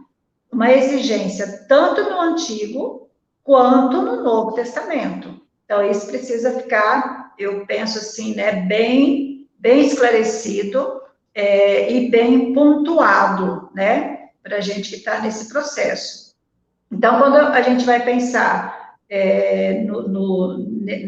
B: uma exigência tanto no Antigo quanto no Novo Testamento. Então, isso precisa ficar, eu penso assim, né, bem esclarecido e bem pontuado, né, para a gente que está nesse processo. Então, quando a gente vai pensar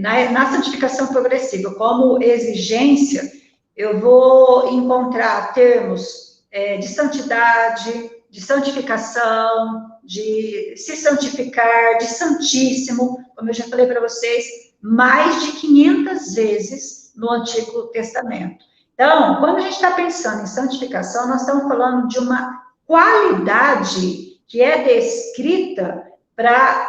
B: na santificação progressiva como exigência, eu vou encontrar termos de santidade, de santificação, de se santificar, de santíssimo, como eu já falei para vocês, mais de 500 vezes no Antigo Testamento. Então, quando a gente está pensando em santificação, nós estamos falando de uma qualidade que é descrita para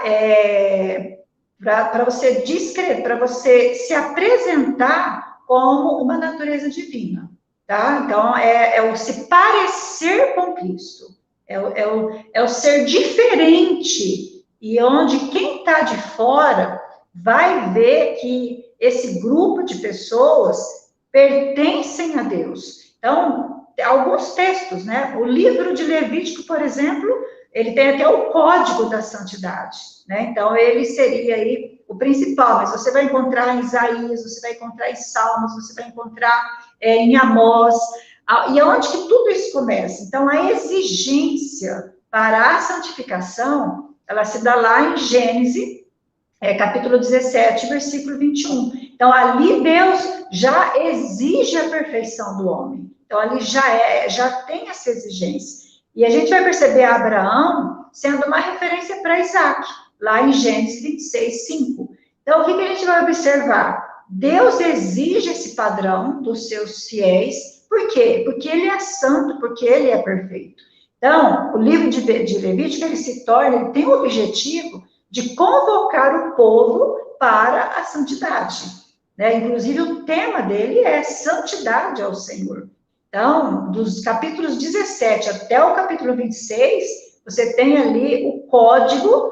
B: você descrever, para você se apresentar como uma natureza divina, tá? Então, é o se parecer com Cristo, é o ser diferente, e onde quem está de fora vai ver que esse grupo de pessoas pertencem a Deus. Então, alguns textos, né? O livro de Levítico, por exemplo, ele tem até o código da santidade, né? Então, ele seria aí o principal, mas você vai encontrar em Isaías, você vai encontrar em Salmos, você vai encontrar em Amós, e aonde que tudo isso começa? Então, a exigência para a santificação, ela se dá lá em Gênesis, capítulo 17, versículo 21. Então, ali Deus já exige a perfeição do homem. Então, ali já tem essa exigência. E a gente vai perceber Abraão sendo uma referência para Isaac, lá em Gênesis 26, 5. Então, o que a gente vai observar? Deus exige esse padrão dos seus fiéis. Por quê? Porque ele é santo, porque ele é perfeito. Então, o livro de Levítico, ele tem o objetivo de convocar o povo para a santidade, né? Inclusive, o tema dele é santidade ao Senhor. Então, dos capítulos 17 até o capítulo 26, você tem ali o código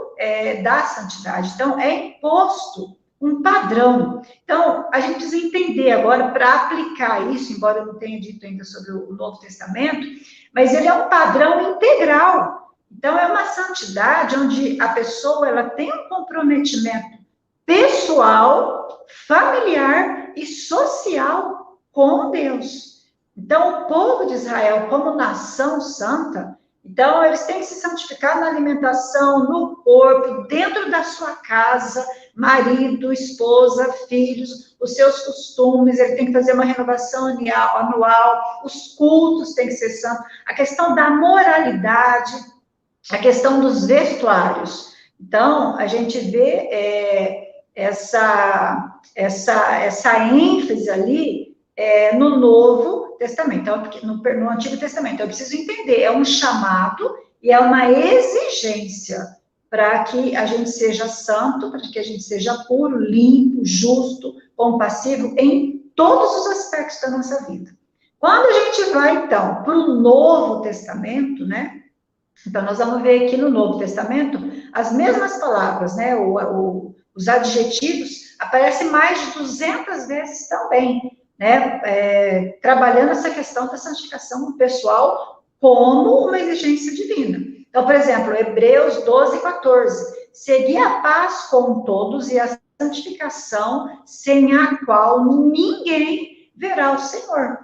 B: da santidade. Então, é imposto um padrão. Então, a gente precisa entender agora, para aplicar isso, embora eu não tenha dito ainda sobre o Novo Testamento, mas ele é um padrão integral. Então, é uma santidade onde a pessoa ela tem um comprometimento pessoal, familiar e social com Deus. Então, o povo de Israel, como nação santa, então, eles têm que se santificar na alimentação, no corpo, dentro da sua casa, marido, esposa, filhos, os seus costumes, ele tem que fazer uma renovação anual, os cultos têm que ser santos, a questão da moralidade, a questão dos vestuários. Então, a gente vê essa ênfase ali no Novo Testamento, então, no Antigo Testamento. Eu preciso entender, é um chamado e é uma exigência para que a gente seja santo, para que a gente seja puro, limpo, justo, compassivo em todos os aspectos da nossa vida. Quando a gente vai, então, para o Novo Testamento, né? Então, nós vamos ver aqui no Novo Testamento as mesmas palavras, né? Os adjetivos aparecem mais de 200 vezes também, né? Trabalhando essa questão da santificação pessoal como uma exigência divina. Então, por exemplo, Hebreus 12, 14. Seguir a paz com todos e a santificação, sem a qual ninguém verá o Senhor.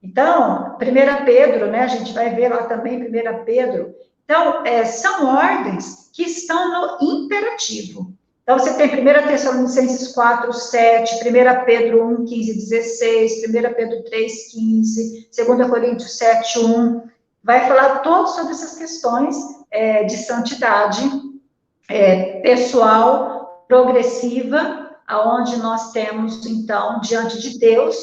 B: Então, 1 Pedro, né? A gente vai ver lá também 1 Pedro. Então, são ordens que estão no imperativo. Então, você tem 1 Tessalonicenses 4, 7, 1 Pedro 1, 15, 16, 1 Pedro 3, 15, 2 Coríntios 7, 1. Vai falar todo sobre essas questões de santidade pessoal, progressiva, aonde nós temos, então, diante de Deus,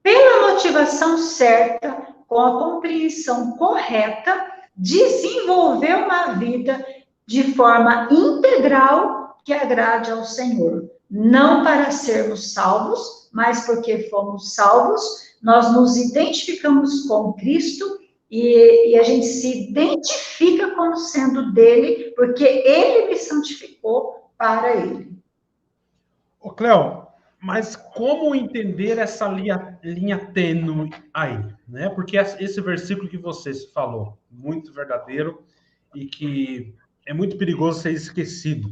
B: pela motivação certa, com a compreensão correta, desenvolver uma vida de forma integral que agrade ao Senhor. Não para sermos salvos, mas porque fomos salvos, nós nos identificamos com Cristo e a gente se identifica como sendo dele, porque ele me santificou para ele.
A: Ô, Cléo, mas como entender essa linha tênue aí, né? Porque esse versículo que você falou, muito verdadeiro e que é muito perigoso ser esquecido.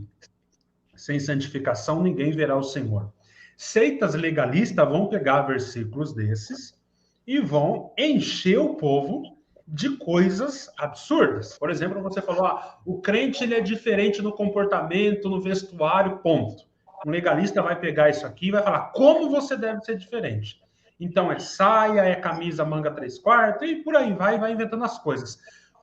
A: Sem santificação, ninguém verá o Senhor. Seitas legalistas vão pegar versículos desses e vão encher o povo de coisas absurdas. Por exemplo, você falou, o crente ele é diferente no comportamento, no vestuário, ponto. Um legalista vai pegar isso aqui e vai falar como você deve ser diferente. Então, é saia, é camisa manga 3/4 e por aí vai inventando as coisas.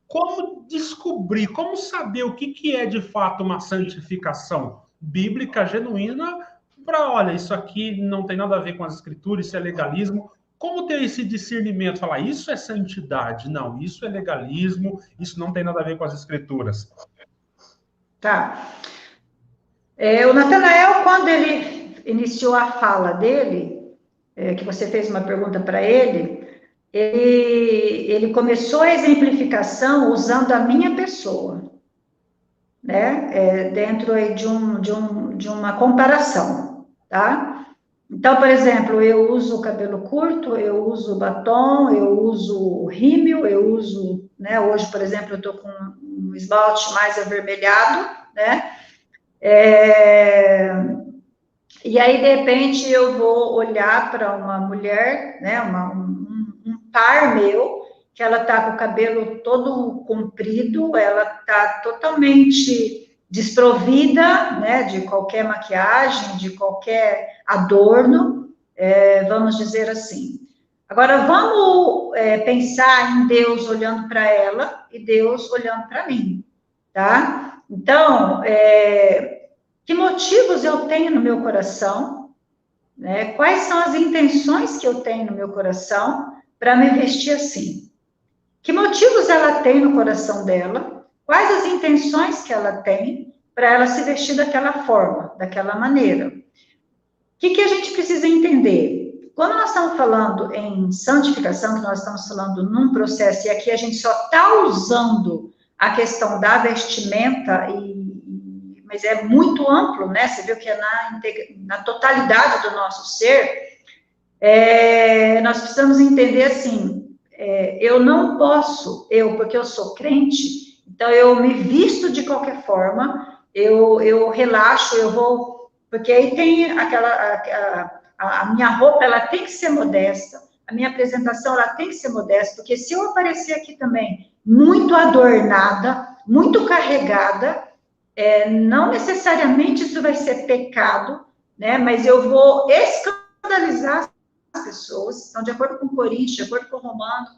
A: Como descobrir, como saber o que é de fato uma santificação bíblica genuína para, olha, isso aqui não tem nada a ver com as escrituras, isso é legalismo. Como ter esse discernimento? Falar, isso é santidade? Não, isso é legalismo, isso não tem nada a ver com as escrituras.
B: Tá. O Natanael, quando ele iniciou a fala dele, que você fez uma pergunta para ele começou a exemplificação usando a minha pessoa, né? Dentro aí de uma comparação, tá? Então, por exemplo, eu uso cabelo curto, eu uso batom, eu uso rímel, eu uso, né? Hoje, por exemplo, eu estou com um esmalte mais avermelhado, né? E aí, de repente, eu vou olhar para uma mulher, né, um par meu, que ela está com o cabelo todo comprido, ela está totalmente desprovida, né, de qualquer maquiagem, de qualquer adorno, vamos dizer assim. Agora, vamos pensar em Deus olhando para ela e Deus olhando para mim, tá? Então, que motivos eu tenho no meu coração, né? Quais são as intenções que eu tenho no meu coração para me vestir assim? Que motivos ela tem no coração dela? Quais as intenções que ela tem para ela se vestir daquela forma, daquela maneira? O que a gente precisa entender? Quando nós estamos falando em santificação, que nós estamos falando num processo, e aqui a gente só está usando a questão da vestimenta, mas é muito amplo, né? Você viu que é na totalidade do nosso ser, nós precisamos entender assim, eu não posso, porque eu sou crente, então eu me visto de qualquer forma, eu relaxo, eu vou, porque aí tem a minha roupa, ela tem que ser modesta, a minha apresentação, ela tem que ser modesta, porque se eu aparecer aqui também muito adornada, muito carregada, não necessariamente isso vai ser pecado, né? Mas eu vou escandalizar as pessoas, então, de acordo com Coríntios, de acordo com Romanos,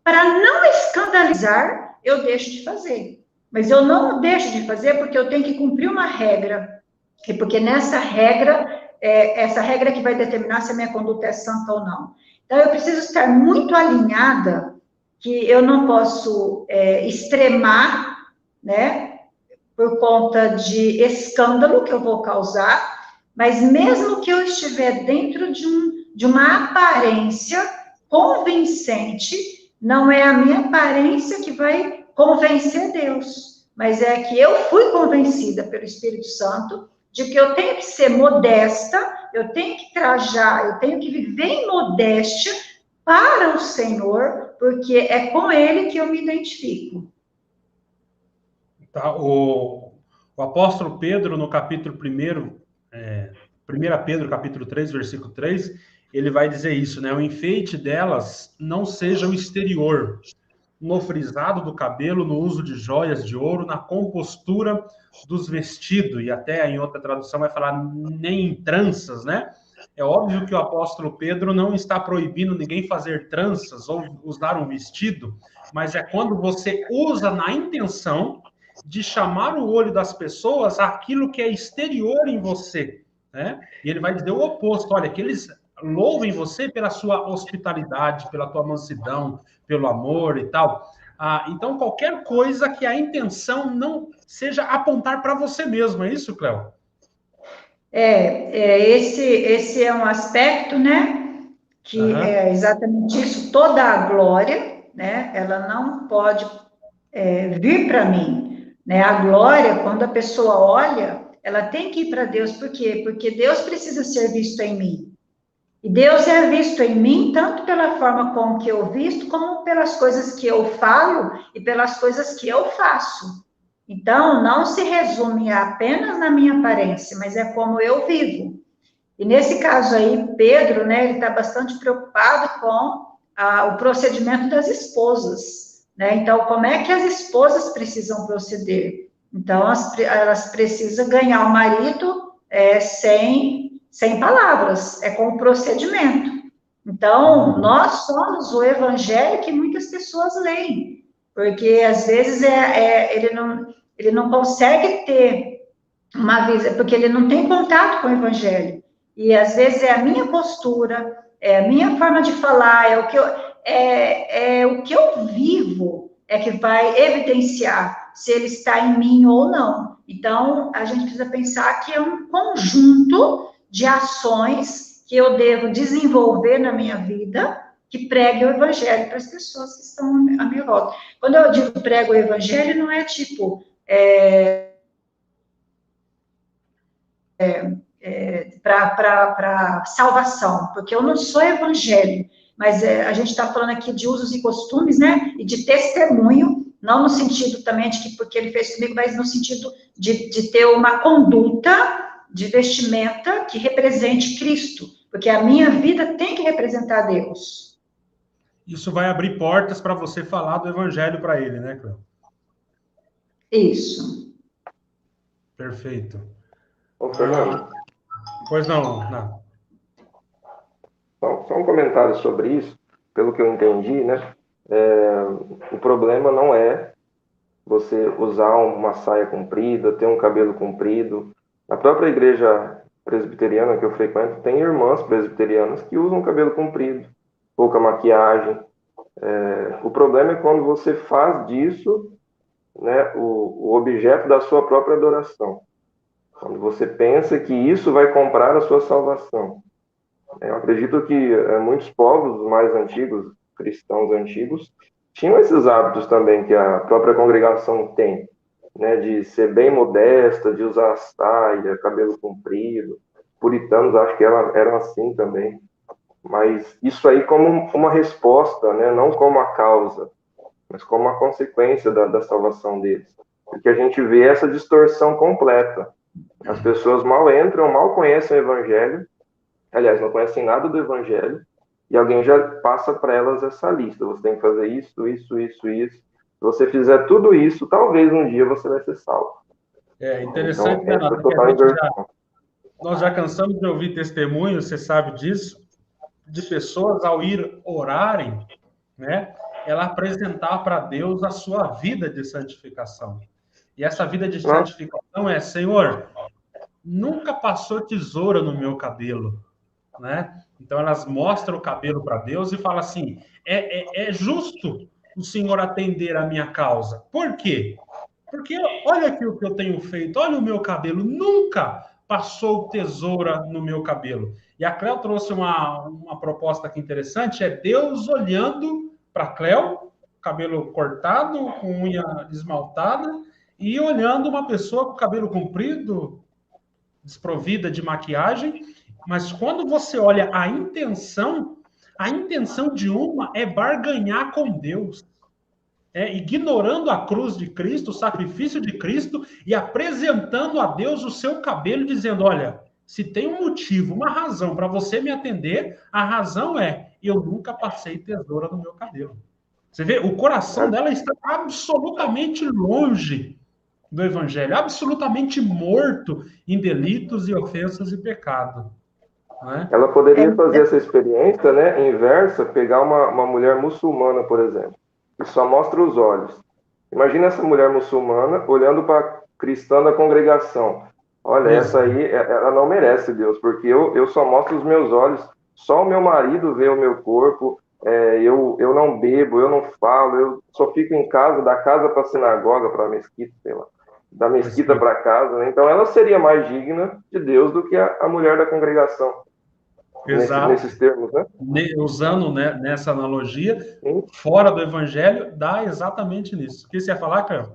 B: para não escandalizar, eu deixo de fazer. Mas eu não deixo de fazer porque eu tenho que cumprir uma regra, e porque nessa regra, essa regra que vai determinar se a minha conduta é santa ou não. Então, eu preciso estar muito alinhada, que eu não posso extremar, né? Por conta de escândalo que eu vou causar, mas mesmo que eu estiver dentro de uma aparência convincente, não é a minha aparência que vai convencer Deus, mas é que eu fui convencida pelo Espírito Santo de que eu tenho que ser modesta, eu tenho que trajar, eu tenho que viver em modéstia para o Senhor, porque é com Ele que eu me identifico.
A: Tá, o apóstolo Pedro, no capítulo 1, 1 Pedro, capítulo 3, versículo 3, ele vai dizer isso, né? O enfeite delas não seja o exterior, no frisado do cabelo, no uso de joias de ouro, na compostura dos vestidos, e até em outra tradução vai falar nem em tranças, né? É óbvio que o apóstolo Pedro não está proibindo ninguém fazer tranças ou usar um vestido, mas é quando você usa na intenção de chamar o olho das pessoas aquilo que é exterior em você, né? E ele vai dizer o oposto, olha, que eles louvem você pela sua hospitalidade, pela tua mansidão, pelo amor e tal. Então, qualquer coisa que a intenção não seja apontar para você mesmo, é isso, Cléo?
B: Esse é um aspecto, né, que é exatamente isso, toda a glória, né, ela não pode vir para mim, né, a glória, quando a pessoa olha, ela tem que ir para Deus, por quê? Porque Deus precisa ser visto em mim, e Deus é visto em mim, tanto pela forma como que eu visto, como pelas coisas que eu falo, e pelas coisas que eu faço. Então, não se resume apenas na minha aparência, mas é como eu vivo. E nesse caso aí, Pedro, né, ele está bastante preocupado com o procedimento das esposas, né? Então, como é que as esposas precisam proceder? Então, elas precisam ganhar o marido sem palavras, com o procedimento. Então, nós somos o evangelho que muitas pessoas leem, porque às vezes ele não consegue ter uma visão, porque ele não tem contato com o evangelho. E às vezes é a minha postura, é a minha forma de falar, é o que eu vivo que vai evidenciar se ele está em mim ou não. Então, a gente precisa pensar que é um conjunto de ações que eu devo desenvolver na minha vida, que pregue o evangelho para as pessoas que estão à minha volta. Quando eu digo prego o evangelho, não é tipo para salvação, porque eu não sou evangelho, mas a gente está falando aqui de usos e costumes, né, e de testemunho Não no sentido também de que porque ele fez comigo, mas no sentido de ter uma conduta de vestimenta que represente Cristo, porque a minha vida tem que representar Deus.
A: Isso vai abrir portas para você falar do evangelho para ele, né, Cleo?
B: Isso.
A: Perfeito.
C: Ô, Fernando.
A: Pois não.
C: Só um comentário sobre isso, pelo que eu entendi, né? O problema não é você usar uma saia comprida, ter um cabelo comprido. Na própria igreja presbiteriana que eu frequento, tem irmãs presbiterianas que usam cabelo comprido, pouca maquiagem. O problema é quando você faz disso, né, o objeto da sua própria adoração. Quando você pensa que isso vai comprar a sua salvação. Eu acredito que muitos povos mais antigos, cristãos antigos, tinham esses hábitos também que a própria congregação tem, né, de ser bem modesta, de usar saia, cabelo comprido. Puritanos, acho que eram assim também. Mas isso aí como uma resposta, né, não como a causa, mas como uma consequência da salvação deles. Porque a gente vê essa distorção completa. As pessoas mal entram, mal conhecem o Evangelho, aliás, não conhecem nada do Evangelho, e alguém já passa para elas essa lista. Você tem que fazer isso, isso, isso, isso. Se você fizer tudo isso, talvez um dia você vai ser salvo.
A: É interessante,
C: então,
A: Renato, que nós já cansamos de ouvir testemunhos, você sabe disso, de pessoas ao ir orarem, né, ela apresentar para Deus a sua vida de santificação. E essa vida de santificação é, Senhor, nunca passou tesoura no meu cabelo, né? Então elas mostram o cabelo para Deus e falam assim, é justo o Senhor atender a minha causa. Por quê? Porque olha aqui o que eu tenho feito, olha o meu cabelo, nunca passou tesoura no meu cabelo. E a Cléo trouxe uma proposta aqui interessante, é Deus olhando para Cléo, cabelo cortado, com unha esmaltada, e olhando uma pessoa com cabelo comprido, desprovida de maquiagem, mas quando você olha a intenção de uma é barganhar com Deus. Ignorando a cruz de Cristo, o sacrifício de Cristo, e apresentando a Deus o seu cabelo, dizendo, olha, se tem um motivo, uma razão para você me atender, a razão é, eu nunca passei tesoura no meu cabelo. Você vê, o coração dela está absolutamente longe do Evangelho, absolutamente morto em delitos e ofensas e pecado. Né?
C: Ela poderia fazer essa experiência, né, inversa, pegar uma mulher muçulmana, por exemplo, que só mostra os olhos. Imagina essa mulher muçulmana olhando para a cristã da congregação. Olha, essa aí, ela não merece Deus, porque eu só mostro os meus olhos, só o meu marido vê o meu corpo, eu não bebo, eu não falo, eu só fico em casa, da casa para a sinagoga, para a mesquita, sei lá, da mesquita para casa, né? Então ela seria mais digna de Deus do que a mulher da congregação.
A: Exato.
C: Nesses termos, né?
A: Usando, né, nessa analogia, fora do Evangelho, dá exatamente nisso. O que você ia falar, Cléo?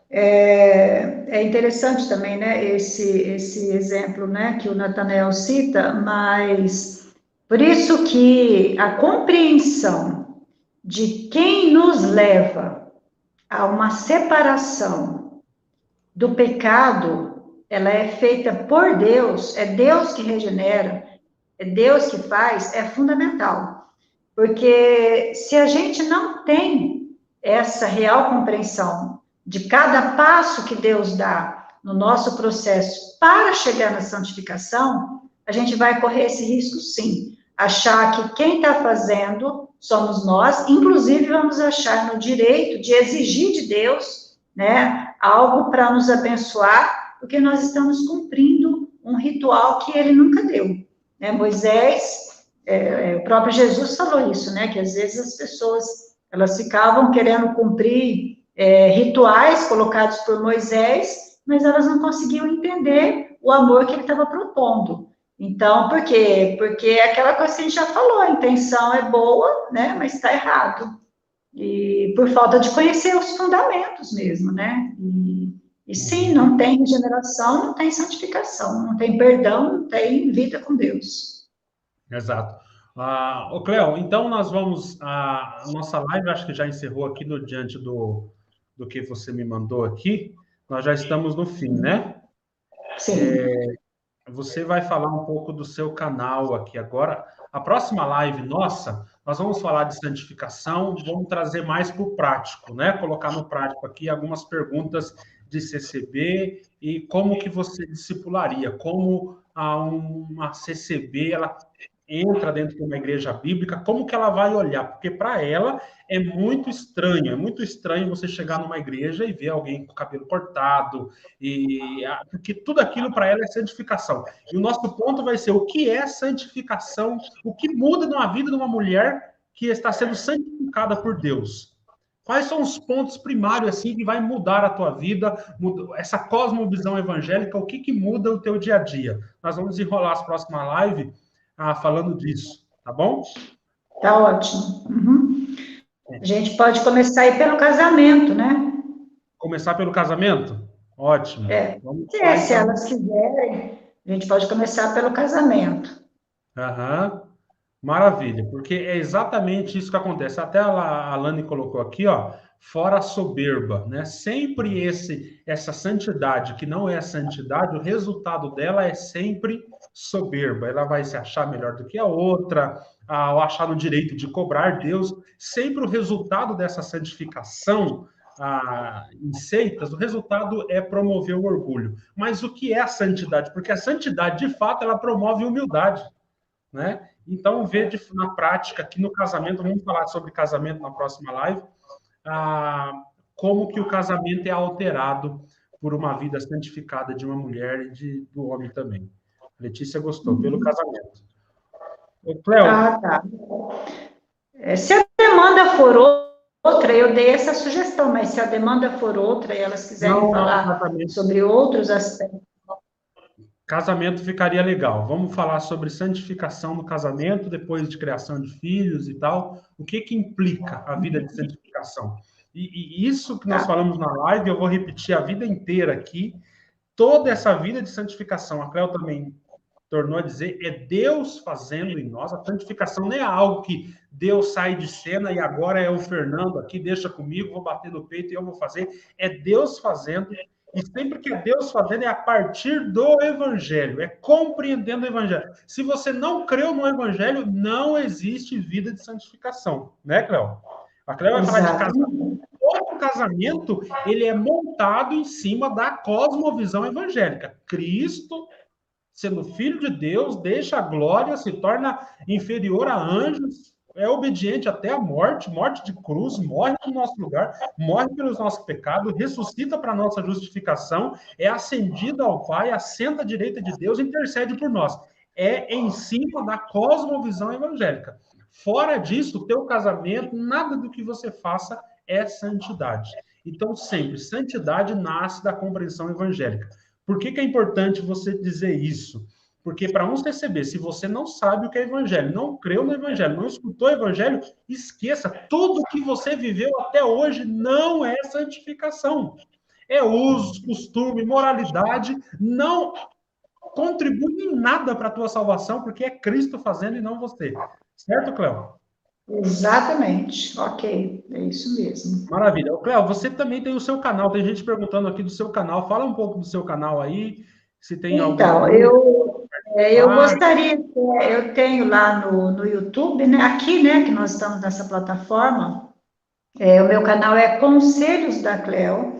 B: É interessante também, né, esse exemplo, né, que o Natanael cita, mas por isso que a compreensão de quem nos leva a uma separação do pecado, ela é feita por Deus, é Deus que regenera, é Deus que faz, é fundamental. Porque se a gente não tem essa real compreensão de cada passo que Deus dá no nosso processo para chegar na santificação, a gente vai correr esse risco, sim. Achar que quem está fazendo somos nós, inclusive vamos achar no direito de exigir de Deus, né, algo para nos abençoar, porque nós estamos cumprindo um ritual que ele nunca deu. Né? Moisés, o próprio Jesus falou isso, né, que às vezes as pessoas, elas ficavam querendo cumprir rituais colocados por Moisés, mas elas não conseguiam entender o amor que ele estava propondo. Então, por quê? Porque é aquela coisa que a gente já falou, a intenção é boa, né, mas está errado. E por falta de conhecer os fundamentos mesmo, né? E sim, não tem regeneração, não tem santificação, não tem perdão, não tem vida com Deus.
A: Exato. Ô, Cléo, então nós vamos. A nossa live acho que já encerrou aqui diante do que você me mandou aqui. Nós já estamos no fim, né?
B: Sim.
A: Você vai falar um pouco do seu canal aqui agora. A próxima live nossa, nós vamos falar de santificação, vamos trazer mais para o prático, né? Colocar no prático aqui algumas perguntas de CCB e como que você discipularia, como uma CCB ela entra dentro de uma igreja bíblica, como que ela vai olhar? Porque para ela é muito estranho você chegar numa igreja e ver alguém com o cabelo cortado, porque tudo aquilo para ela é santificação. E o nosso ponto vai ser o que é santificação, o que muda na vida de uma mulher que está sendo santificada por Deus. Quais são os pontos primários assim que vai mudar a tua vida, essa cosmovisão evangélica, o que muda o teu dia a dia? Nós vamos enrolar as próximas lives falando disso, tá bom?
B: Tá ótimo. Uhum. A gente pode começar aí pelo casamento, né?
A: Começar pelo casamento? Ótimo.
B: Vamos se elas quiserem, a gente pode começar pelo casamento.
A: Maravilha, porque é exatamente isso que acontece. Até a Alane colocou aqui, ó, fora a soberba, né? Sempre essa santidade, que não é santidade, o resultado dela é sempre soberba. Ela vai se achar melhor do que a outra, ou achar no direito de cobrar Deus. Sempre o resultado dessa santificação em seitas, o resultado é promover o orgulho. Mas o que é a santidade? Porque a santidade, de fato, ela promove humildade, né? Então, na prática, aqui no casamento, vamos falar sobre casamento na próxima live, como que o casamento é alterado por uma vida santificada de uma mulher e do homem também. Letícia gostou, pelo casamento. Cléo.
B: Tá. Se a demanda for outra, eu dei essa sugestão, mas se a demanda for outra e elas quiserem falar sobre outros aspectos.
A: Casamento ficaria legal. Vamos falar sobre santificação no casamento, depois de criação de filhos e tal. O que implica a vida de santificação? E isso que nós falamos na live, eu vou repetir a vida inteira aqui. Toda essa vida de santificação, a Cléo também tornou a dizer, é Deus fazendo em nós. A santificação não é algo que Deus sai de cena e agora é o Fernando aqui, deixa comigo, vou bater no peito e eu vou fazer. É Deus fazendo. E sempre que é Deus fazendo é a partir do Evangelho, é compreendendo o Evangelho. Se você não creu no Evangelho, não existe vida de santificação, né, Cléo? A Cléo vai falar de casamento. Todo casamento, ele é montado em cima da cosmovisão evangélica. Cristo, sendo filho de Deus, deixa a glória, se torna inferior a anjos, é obediente até a morte de cruz, morre no nosso lugar, morre pelos nossos pecados, ressuscita para a nossa justificação, é ascendido ao Pai, assenta à direita de Deus, intercede por nós. É em cima da cosmovisão evangélica. Fora disso, o teu casamento, nada do que você faça é santidade. Então, sempre, santidade nasce da compreensão evangélica. Por que é importante você dizer isso? Porque para uns receber, se você não sabe o que é evangelho, não creu no evangelho, não escutou o evangelho, esqueça, tudo que você viveu até hoje não é santificação. É uso, costume, moralidade, não contribui em nada para a tua salvação, porque é Cristo fazendo e não você. Certo, Cléo?
B: Exatamente. Ok, é isso mesmo.
A: Maravilha. Cléo, você também tem o seu canal, tem gente perguntando aqui do seu canal. Fala um pouco do seu canal aí, se tem algo.
B: Então, eu gostaria, eu tenho lá no YouTube, né, aqui, né, que nós estamos nessa plataforma, o meu canal é Conselhos da Cléo.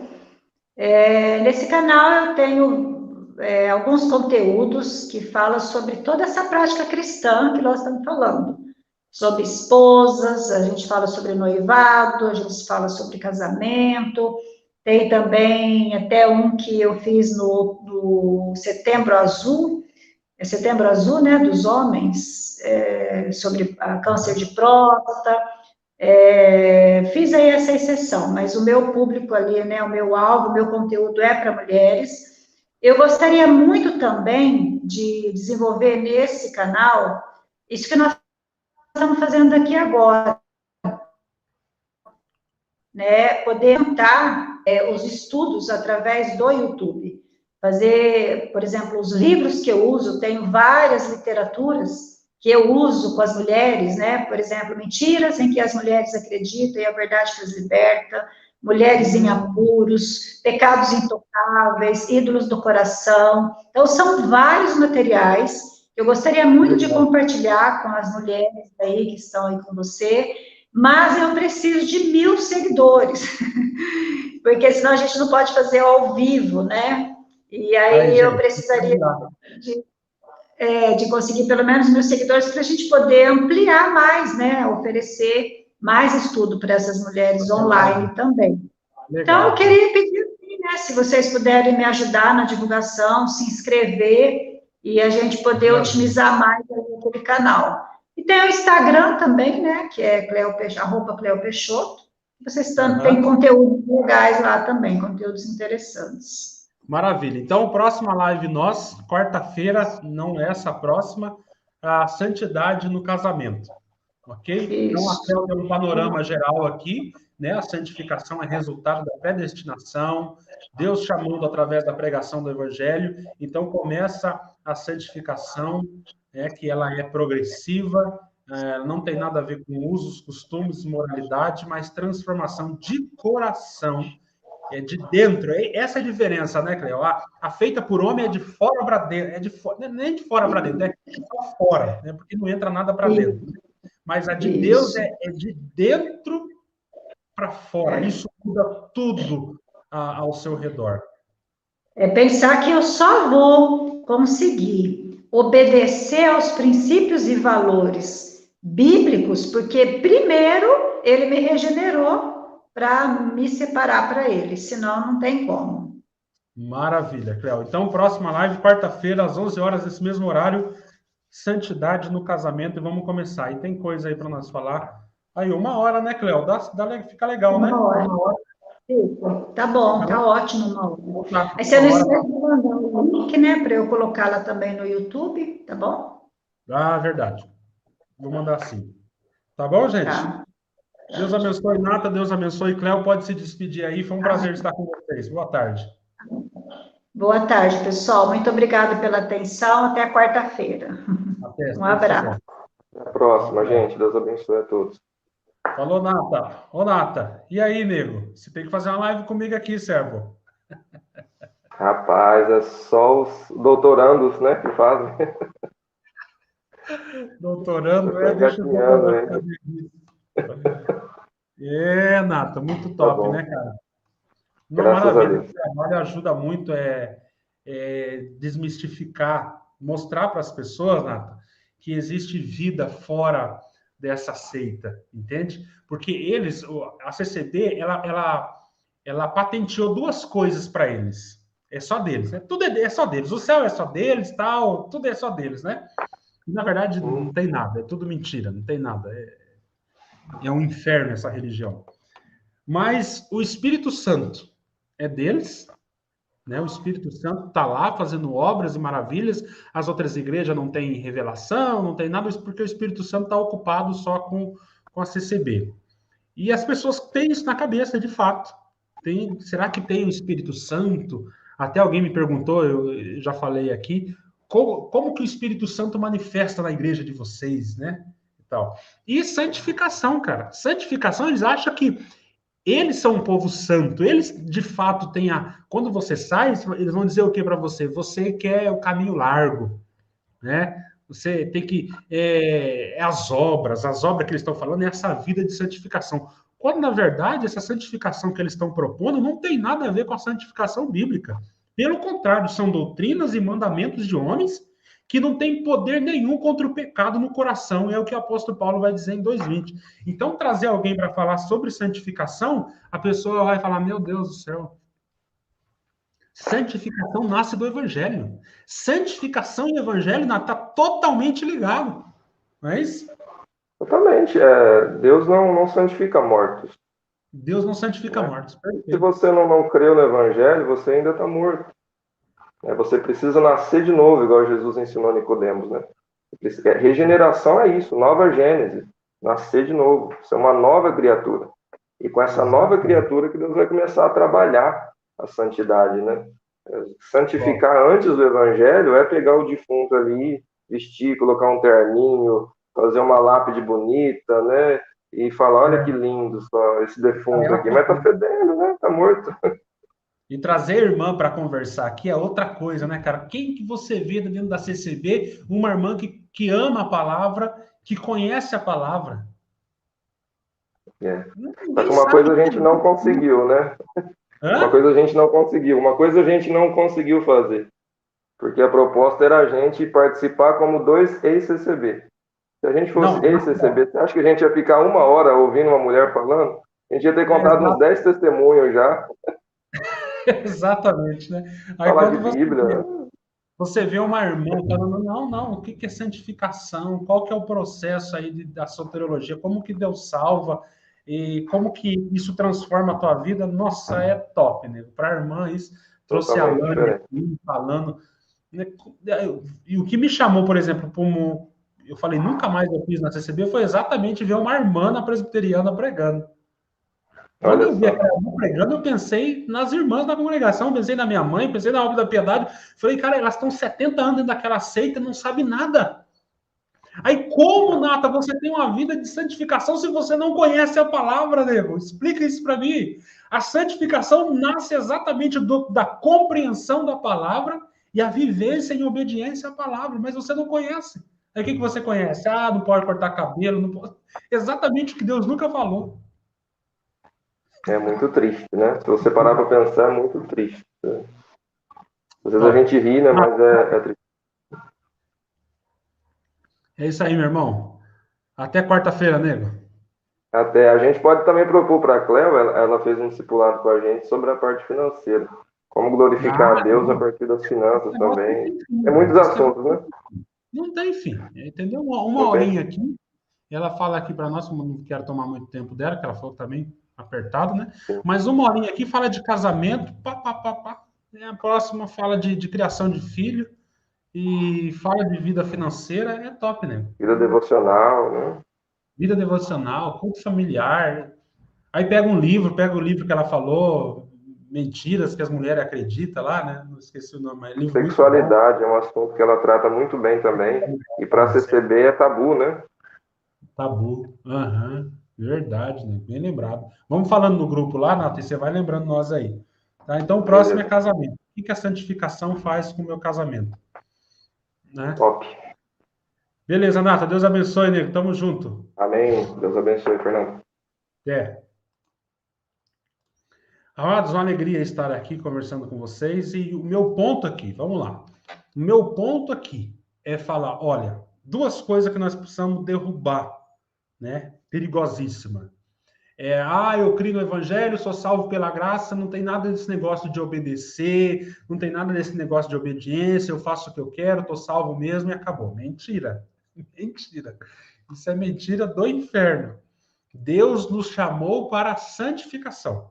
B: Nesse canal eu tenho alguns conteúdos que falam sobre toda essa prática cristã que nós estamos falando. Sobre esposas, a gente fala sobre noivado, a gente fala sobre casamento, tem também até um que eu fiz no Setembro Azul, Setembro Azul, né, dos homens, sobre câncer de próstata, fiz aí essa exceção, mas o meu público ali, né, o meu alvo, o meu conteúdo é para mulheres. Eu gostaria muito também de desenvolver nesse canal isso que nós estamos fazendo aqui agora, né, poder montar os estudos através do YouTube, fazer, por exemplo, os livros que eu uso, tenho várias literaturas que eu uso com as mulheres, né? Por exemplo, mentiras em que as mulheres acreditam e a verdade que as liberta, mulheres em apuros, pecados intocáveis, ídolos do coração. Então, são vários materiais que eu gostaria muito de compartilhar com as mulheres aí que estão aí com você, mas eu preciso de 1.000 seguidores, porque senão a gente não pode fazer ao vivo, né? E aí eu precisaria de conseguir pelo menos 1.000 seguidores para a gente poder ampliar mais, né? Oferecer mais estudo para essas mulheres online também. Legal. Então, eu queria pedir, né, se vocês puderem me ajudar na divulgação, se inscrever e a gente poder otimizar mais aquele canal. E tem o Instagram também, né, que é @CleoPeixoto. Vocês têm conteúdos legais lá também, conteúdos interessantes.
A: Maravilha. Então, próxima live quarta-feira, não essa próxima, a santidade no casamento. Ok? Isso. Então, a Cléo deu um panorama geral aqui, né? A santificação é resultado da predestinação, Deus chamando através da pregação do Evangelho. Então, começa a santificação, que ela é progressiva, não tem nada a ver com usos, costumes, moralidade, mas transformação de coração, de dentro. Essa é a diferença, né, Cleo? A feita por homem é de fora para dentro, nem de fora para dentro, é só fora, né? Porque não entra nada para dentro. Mas a de Deus é de dentro para fora. Isso muda tudo ao seu redor.
B: É pensar que eu só vou conseguir obedecer aos princípios e valores bíblicos, porque primeiro ele me regenerou para me separar para ele, senão não tem como.
A: Maravilha, Cleo. Então, próxima live, quarta-feira, às 11 horas, nesse mesmo horário, santidade no casamento, e vamos começar. E tem coisa aí para nós falar. Aí, 1 hora, né, Cleo? Fica legal, né?
B: 1 hora. Tá bom, tá ótimo, 1 hora. Aí você não esquece de mandar o link, né, para eu colocá-la também no YouTube, tá bom?
A: Ah, verdade. Vou mandar sim. Tá bom, gente? Tá. Deus abençoe, Nata, Deus abençoe. Cleo, pode se despedir aí. Foi um prazer estar com vocês. Boa tarde.
B: Boa tarde, pessoal. Muito obrigada pela atenção. Até quarta-feira. Um abraço.
C: Até a próxima, gente. Deus abençoe a todos.
A: Falou, Nata. Ô, Nata. E aí, nego? Você tem que fazer uma live comigo aqui, servo.
C: Rapaz, é só os doutorandos, né, que fazem.
A: Doutorando, deixa eu ver. Nata, muito top, né, cara? Não, maravilha. O trabalho ajuda muito desmistificar, mostrar para as pessoas, Nata, que existe vida fora dessa seita, entende? Porque a CCD, ela patenteou 2 coisas para eles. É só deles, né? Tudo é só deles. O céu é só deles, tal, tudo é só deles, né? E, na verdade, não tem nada, é tudo mentira, não tem nada. É um inferno essa religião. Mas o Espírito Santo é deles, né? O Espírito Santo está lá fazendo obras e maravilhas. As outras igrejas não têm revelação, não tem nada, porque o Espírito Santo está ocupado só com a CCB. E as pessoas têm isso na cabeça, de fato. Será que tem o Espírito Santo? Até alguém me perguntou, eu já falei aqui, como que o Espírito Santo manifesta na igreja de vocês, né? E santificação, cara. Santificação, eles acham que eles são um povo santo. Eles, de fato, têm Quando você sai, eles vão dizer o que para você? Você quer o caminho largo, né? Você tem que... as obras que eles estão falando é essa vida de santificação. Quando, na verdade, essa santificação que eles estão propondo não tem nada a ver com a santificação bíblica. Pelo contrário, são doutrinas e mandamentos de homens que não têm poder nenhum contra o pecado no coração, é o que o apóstolo Paulo vai dizer em 2:20. Então, trazer alguém para falar sobre santificação, a pessoa vai falar, meu Deus do céu, santificação nasce do evangelho. Santificação e evangelho está totalmente ligado, não é isso?
C: Totalmente. Deus não santifica mortos.
A: Deus não santifica mortos. Perfeito.
C: Se você não creu no evangelho, você ainda está morto. Você precisa nascer de novo, igual Jesus ensinou a Nicodemos, né? Regeneração é isso, nova gênese, nascer de novo, ser uma nova criatura. E com essa nova criatura que Deus vai começar a trabalhar a santidade, né? Santificar antes do evangelho é pegar o defunto ali vestir, colocar um terninho, fazer uma lápide bonita, né? E falar, olha que lindo só esse defunto aqui, mas tá fedendo, né? Tá morto.
A: E trazer a irmã para conversar aqui é outra coisa, né, cara? Quem que você vê dentro da CCB, uma irmã que ama a palavra, que conhece a palavra?
C: Só que uma coisa a gente não conseguiu, né? Uma coisa a gente não conseguiu fazer. Porque a proposta era a gente participar como 2 ex-CCB. Se a gente fosse ex-CCB, você acha que a gente ia ficar 1 hora ouvindo uma mulher falando? A gente ia ter contado uns 10 testemunhos já.
A: Exatamente, né? Aí
C: Falar
A: quando
C: de Bíblia, né?
A: você vê uma irmã falando, não, o que é santificação? Qual que é o processo aí da soteriologia? Como que Deus salva? E como que isso transforma a tua vida? Nossa, é top, né? Para a irmã, isso trouxe a Lani aqui falando. Né? E o que me chamou, por exemplo, como eu falei, nunca mais eu fiz na CCB, foi exatamente ver uma irmã na presbiteriana pregando. Quando eu vi aquela irmã pregando, eu pensei nas irmãs da congregação, pensei na minha mãe, pensei na obra da piedade. Falei, cara, elas estão 70 anos dentro daquela seita, não sabe nada. Aí, como, Nata, você tem uma vida de santificação se você não conhece a palavra, nego? Explica isso para mim. A santificação nasce exatamente da compreensão da palavra e a vivência em obediência à palavra, mas você não conhece. Aí, o que você conhece? Ah, não pode cortar cabelo, não pode... Exatamente o que Deus nunca falou.
C: É muito triste, né? Se você parar para pensar, é muito triste. Às vezes a gente ri, né? Mas é triste.
A: É isso aí, meu irmão. Até quarta-feira, nego.
C: Até. A gente pode também propor para a Cleo, ela fez um discipulado com a gente sobre a parte financeira. Como glorificar a Deus a partir das finanças também. Tem muitos assuntos, né?
A: Não tem fim, entendeu? Uma horinha aqui. Ela fala aqui para nós, não quero tomar muito tempo dela, que ela falou também apertado, né?
C: Sim.
A: Mas uma horinha aqui fala de casamento, pá. A próxima fala de criação de filho e fala de vida financeira, é top, né?
C: Vida devocional, né?
A: Vida devocional, culto familiar. Aí pega o livro que ela falou, mentiras que as mulheres acreditam lá, né? Não esqueci o nome, mas livro
C: Sexualidade é um assunto que ela trata muito bem também. E para CCB é tabu, né?
A: Tabu. Verdade, né? Bem lembrado. Vamos falando no grupo lá, Nata, e você vai lembrando nós aí. Tá? Então, o próximo é casamento. O que a santificação faz com o meu casamento? Né?
C: Top.
A: Beleza, Nata. Deus abençoe, nego. Tamo junto.
C: Amém. Deus abençoe, Fernando.
A: Até. Amados, uma alegria estar aqui conversando com vocês. E o meu ponto aqui, vamos lá. O meu ponto aqui é falar, olha, 2 coisas que nós precisamos derrubar, né? Perigosíssima. Eu creio no evangelho, sou salvo pela graça, não tem nada desse negócio de obedecer, não tem nada desse negócio de obediência, eu faço o que eu quero, estou salvo mesmo e acabou. Mentira. Mentira. Isso é mentira do inferno. Deus nos chamou para a santificação,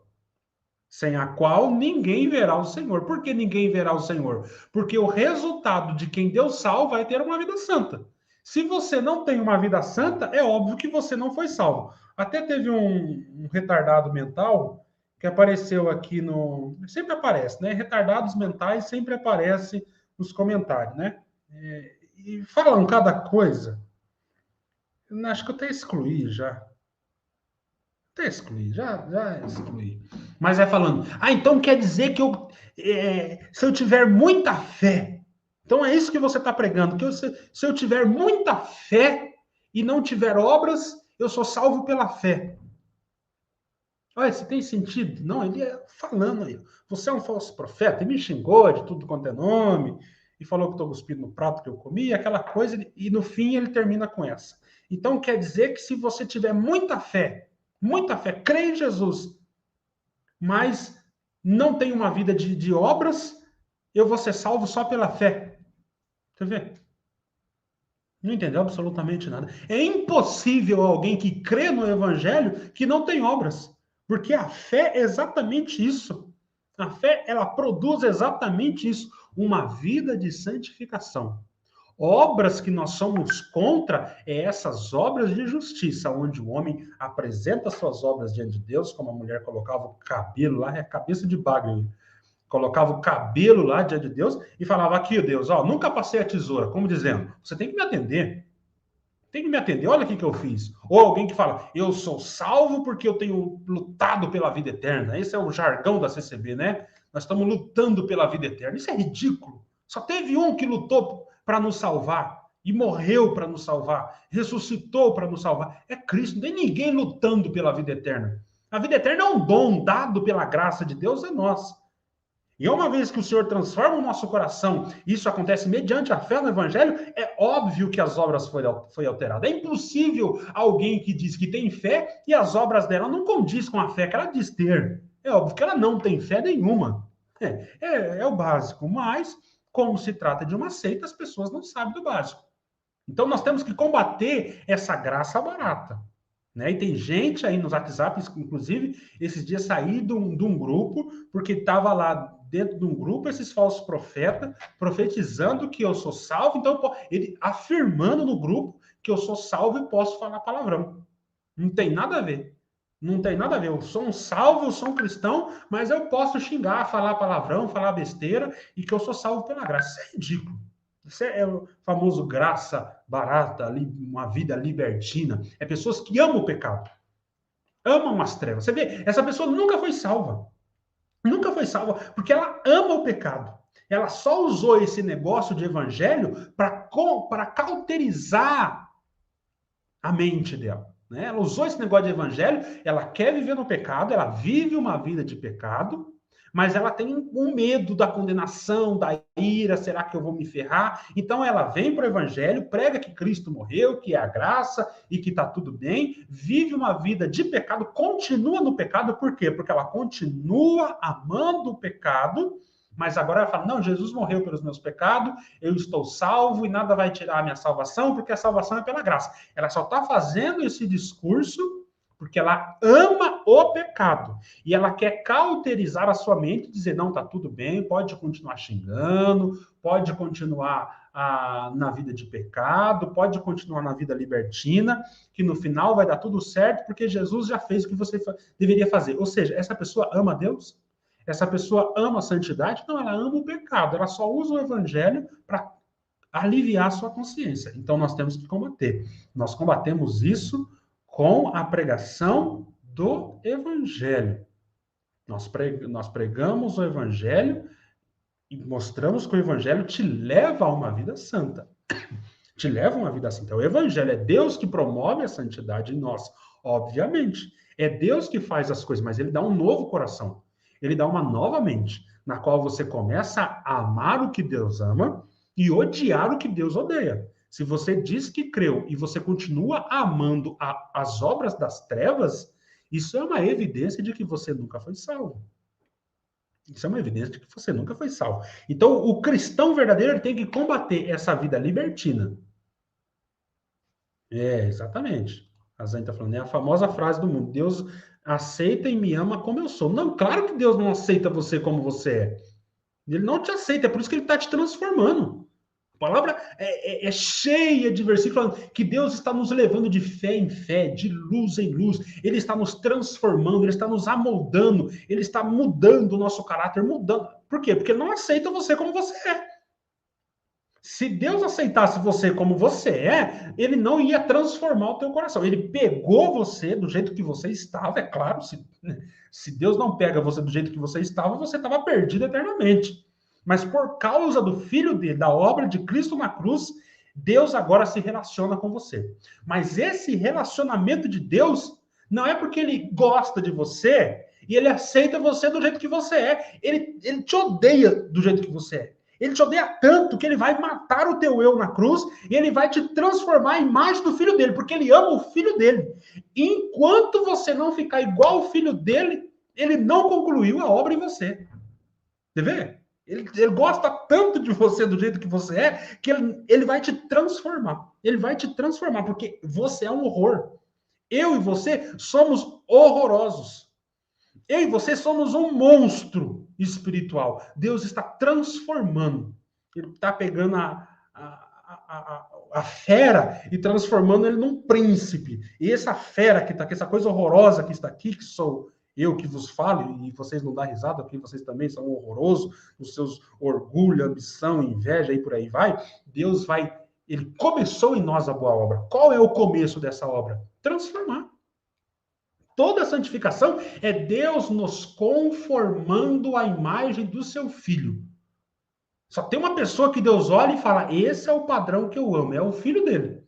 A: sem a qual ninguém verá o Senhor. Por que ninguém verá o Senhor? Porque o resultado de quem Deus salva é ter uma vida santa. Se você não tem uma vida santa, é óbvio que você não foi salvo. Até teve um retardado mental que apareceu aqui no... Sempre aparece, né? Retardados mentais sempre aparece nos comentários, né? E falam cada coisa. Acho que eu até excluí já. Até excluí, já excluí. Mas é falando, então quer dizer que se eu tiver muita fé, então é isso que você está pregando, que se eu tiver muita fé e não tiver obras, eu sou salvo pela fé. Olha, se tem sentido? Não, ele é falando aí. Você é um falso profeta, e me xingou de tudo quanto é nome, e falou que estou cuspindo no prato que eu comi, aquela coisa, e no fim ele termina com essa. Então quer dizer que se você tiver muita fé, crê em Jesus, mas não tem uma vida de obras, eu vou ser salvo só pela fé. Você vê? Não entendeu absolutamente nada. É impossível alguém que crê no evangelho que não tem obras, porque a fé é exatamente isso. A fé, ela produz exatamente isso, uma vida de santificação. Obras que nós somos contra é essas obras de justiça, onde o homem apresenta suas obras diante de Deus, como a mulher colocava o cabelo lá, é a cabeça de bagre, colocava o cabelo lá diante de Deus e falava, aqui, Deus, ó, nunca passei a tesoura, como dizendo, você tem que me atender. Tem que me atender, olha o que eu fiz. Ou alguém que fala, eu sou salvo porque eu tenho lutado pela vida eterna. Esse é o jargão da CCB, né? Nós estamos lutando pela vida eterna. Isso é ridículo. Só teve um que lutou para nos salvar e morreu para nos salvar, ressuscitou para nos salvar. É Cristo, não tem ninguém lutando pela vida eterna. A vida eterna é um dom dado pela graça de Deus a nós. E uma vez que o Senhor transforma o nosso coração, isso acontece mediante a fé no Evangelho, é óbvio que as obras foi alterada. É impossível alguém que diz que tem fé e as obras dela não condiz com a fé que ela diz ter. É óbvio que ela não tem fé nenhuma. É o básico, mas como se trata de uma seita, as pessoas não sabem do básico. Então nós temos que combater essa graça barata. Né? E tem gente aí nos WhatsApp, inclusive, esses dias saí de um grupo, porque estava lá dentro de um grupo esses falsos profetas profetizando que eu sou salvo, então ele afirmando no grupo que eu sou salvo e posso falar palavrão. Não tem nada a ver. Não tem nada a ver. Eu sou um salvo, eu sou um cristão, mas eu posso xingar, falar palavrão, falar besteira e que eu sou salvo pela graça. Isso é ridículo. Isso é o famoso graça barata, uma vida libertina. É pessoas que amam o pecado. Amam as trevas. Você vê, essa pessoa nunca foi salva. Nunca foi salva, porque ela ama o pecado. Ela só usou esse negócio de evangelho para cauterizar a mente dela. Né? Ela usou esse negócio de evangelho, ela quer viver no pecado, ela vive uma vida de pecado, mas ela tem um medo da condenação, da ira, será que eu vou me ferrar? Então ela vem para o evangelho, prega que Cristo morreu, que é a graça e que está tudo bem, vive uma vida de pecado, continua no pecado, por quê? Porque ela continua amando o pecado, mas agora ela fala, não, Jesus morreu pelos meus pecados, eu estou salvo e nada vai tirar a minha salvação, porque a salvação é pela graça. Ela só está fazendo esse discurso porque ela ama o pecado. E ela quer cauterizar a sua mente, dizer, não, tá tudo bem, pode continuar xingando, pode continuar na vida de pecado, pode continuar na vida libertina, que no final vai dar tudo certo, porque Jesus já fez o que você deveria fazer. Ou seja, essa pessoa ama Deus? Essa pessoa ama a santidade? Não, ela ama o pecado. Ela só usa o evangelho para aliviar a sua consciência. Então, nós temos que combater. Nós combatemos isso com a pregação do evangelho. Nós pregamos o evangelho e mostramos que o evangelho te leva a uma vida santa. Te leva a uma vida santa. O evangelho é Deus que promove a santidade em nós, obviamente. É Deus que faz as coisas, mas ele dá um novo coração. Ele dá uma nova mente, na qual você começa a amar o que Deus ama e odiar o que Deus odeia. Se você diz que creu e você continua amando as obras das trevas, isso é uma evidência de que você nunca foi salvo. Isso é uma evidência de que você nunca foi salvo. Então, o cristão verdadeiro tem que combater essa vida libertina. Exatamente. A Zane está falando, é a famosa frase do mundo, Deus aceita e me ama como eu sou. Não, claro que Deus não aceita você como você é. Ele não te aceita, é por isso que ele está te transformando. A palavra é cheia de versículos falando que Deus está nos levando de fé em fé, de luz em luz. Ele está nos transformando, ele está nos amoldando, ele está mudando o nosso caráter, mudando. Por quê? Porque ele não aceita você como você é. Se Deus aceitasse você como você é, ele não ia transformar o teu coração. Ele pegou você do jeito que você estava, é claro. Se Deus não pega você do jeito que você estava perdido eternamente. Mas por causa do Filho dele, da obra de Cristo na cruz, Deus agora se relaciona com você. Mas esse relacionamento de Deus não é porque ele gosta de você e ele aceita você do jeito que você é. Ele te odeia do jeito que você é. Ele te odeia tanto que ele vai matar o teu eu na cruz e ele vai te transformar à imagem do Filho dele, porque ele ama o Filho dele. Enquanto você não ficar igual ao Filho dele, ele não concluiu a obra em você. Você vê? Ele gosta tanto de você do jeito que você é, que ele vai te transformar. Ele vai te transformar, porque você é um horror. Eu e você somos horrorosos. Eu e você somos um monstro espiritual. Deus está transformando. Ele está pegando a fera e transformando ele num príncipe. E essa fera que está aqui, essa coisa horrorosa que está aqui, que sou Eu que vos falo, e vocês não dão risada, porque vocês também são horrorosos, os seus orgulho, ambição, inveja e por aí vai, Deus vai, ele começou em nós a boa obra. Qual é o começo dessa obra? Transformar. Toda a santificação é Deus nos conformando à imagem do seu Filho. Só tem uma pessoa que Deus olha e fala, esse é o padrão que eu amo, é o Filho dele.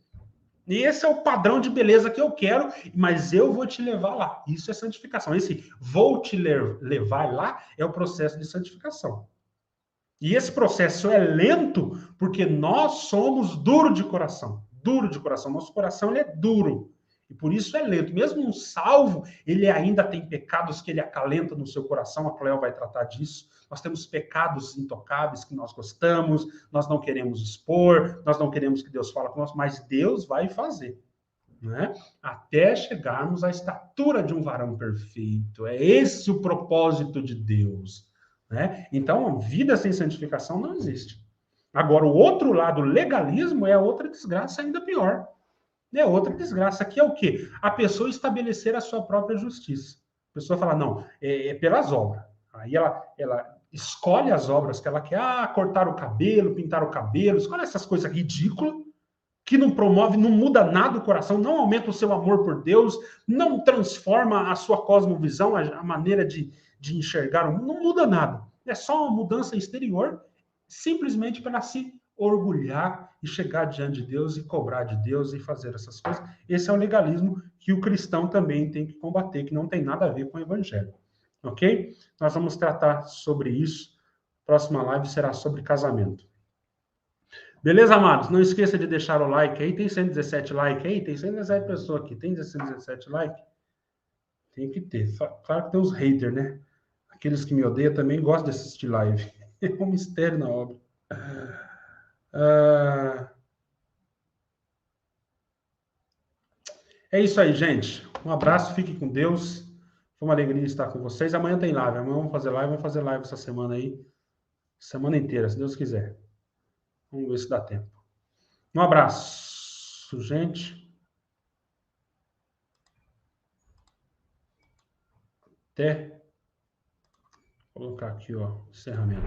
A: Esse é o padrão de beleza que eu quero, mas eu vou te levar lá. Isso é santificação. Esse vou te levar lá é o processo de santificação. E esse processo é lento porque nós somos duro de coração. Duro de coração. Nosso coração ele é duro. E por isso é lento. Mesmo um salvo, ele ainda tem pecados que ele acalenta no seu coração. A Cleo vai tratar disso. Nós temos pecados intocáveis que nós gostamos, nós não queremos expor, nós não queremos que Deus fale com nós, mas Deus vai fazer, né? Até chegarmos à estatura de um varão perfeito. É esse o propósito de Deus, né? Então, vida sem santificação não existe. Agora, o outro lado, o legalismo, é outra desgraça ainda pior. É outra desgraça, que é o quê? A pessoa estabelecer a sua própria justiça. A pessoa fala, não, é pelas obras. Aí ela escolhe as obras que ela quer, cortar o cabelo, pintar o cabelo, escolhe essas coisas ridículas, que não promove, não muda nada o coração, não aumenta o seu amor por Deus, não transforma a sua cosmovisão, a maneira de enxergar o mundo, não muda nada. É só uma mudança exterior, simplesmente para se orgulhar e chegar diante de Deus e cobrar de Deus e fazer essas coisas. Esse é o legalismo que o cristão também tem que combater, que não tem nada a ver com o evangelho. Ok? Nós vamos tratar sobre isso. Próxima live será sobre casamento. Beleza, amados? Não esqueça de deixar o like aí. Tem 117 likes aí? Tem 117 pessoas aqui. Tem 117 likes? Tem que ter. Claro que tem os haters, né? Aqueles que me odeiam também gostam de assistir live. É um mistério na obra. É isso aí, gente. Um abraço, fique com Deus. Foi uma alegria estar com vocês. Amanhã tem live. Amanhã vamos fazer live essa semana aí. Semana inteira, se Deus quiser. Vamos ver se dá tempo. Um abraço, gente. Até. Vou colocar aqui, ó, encerramento.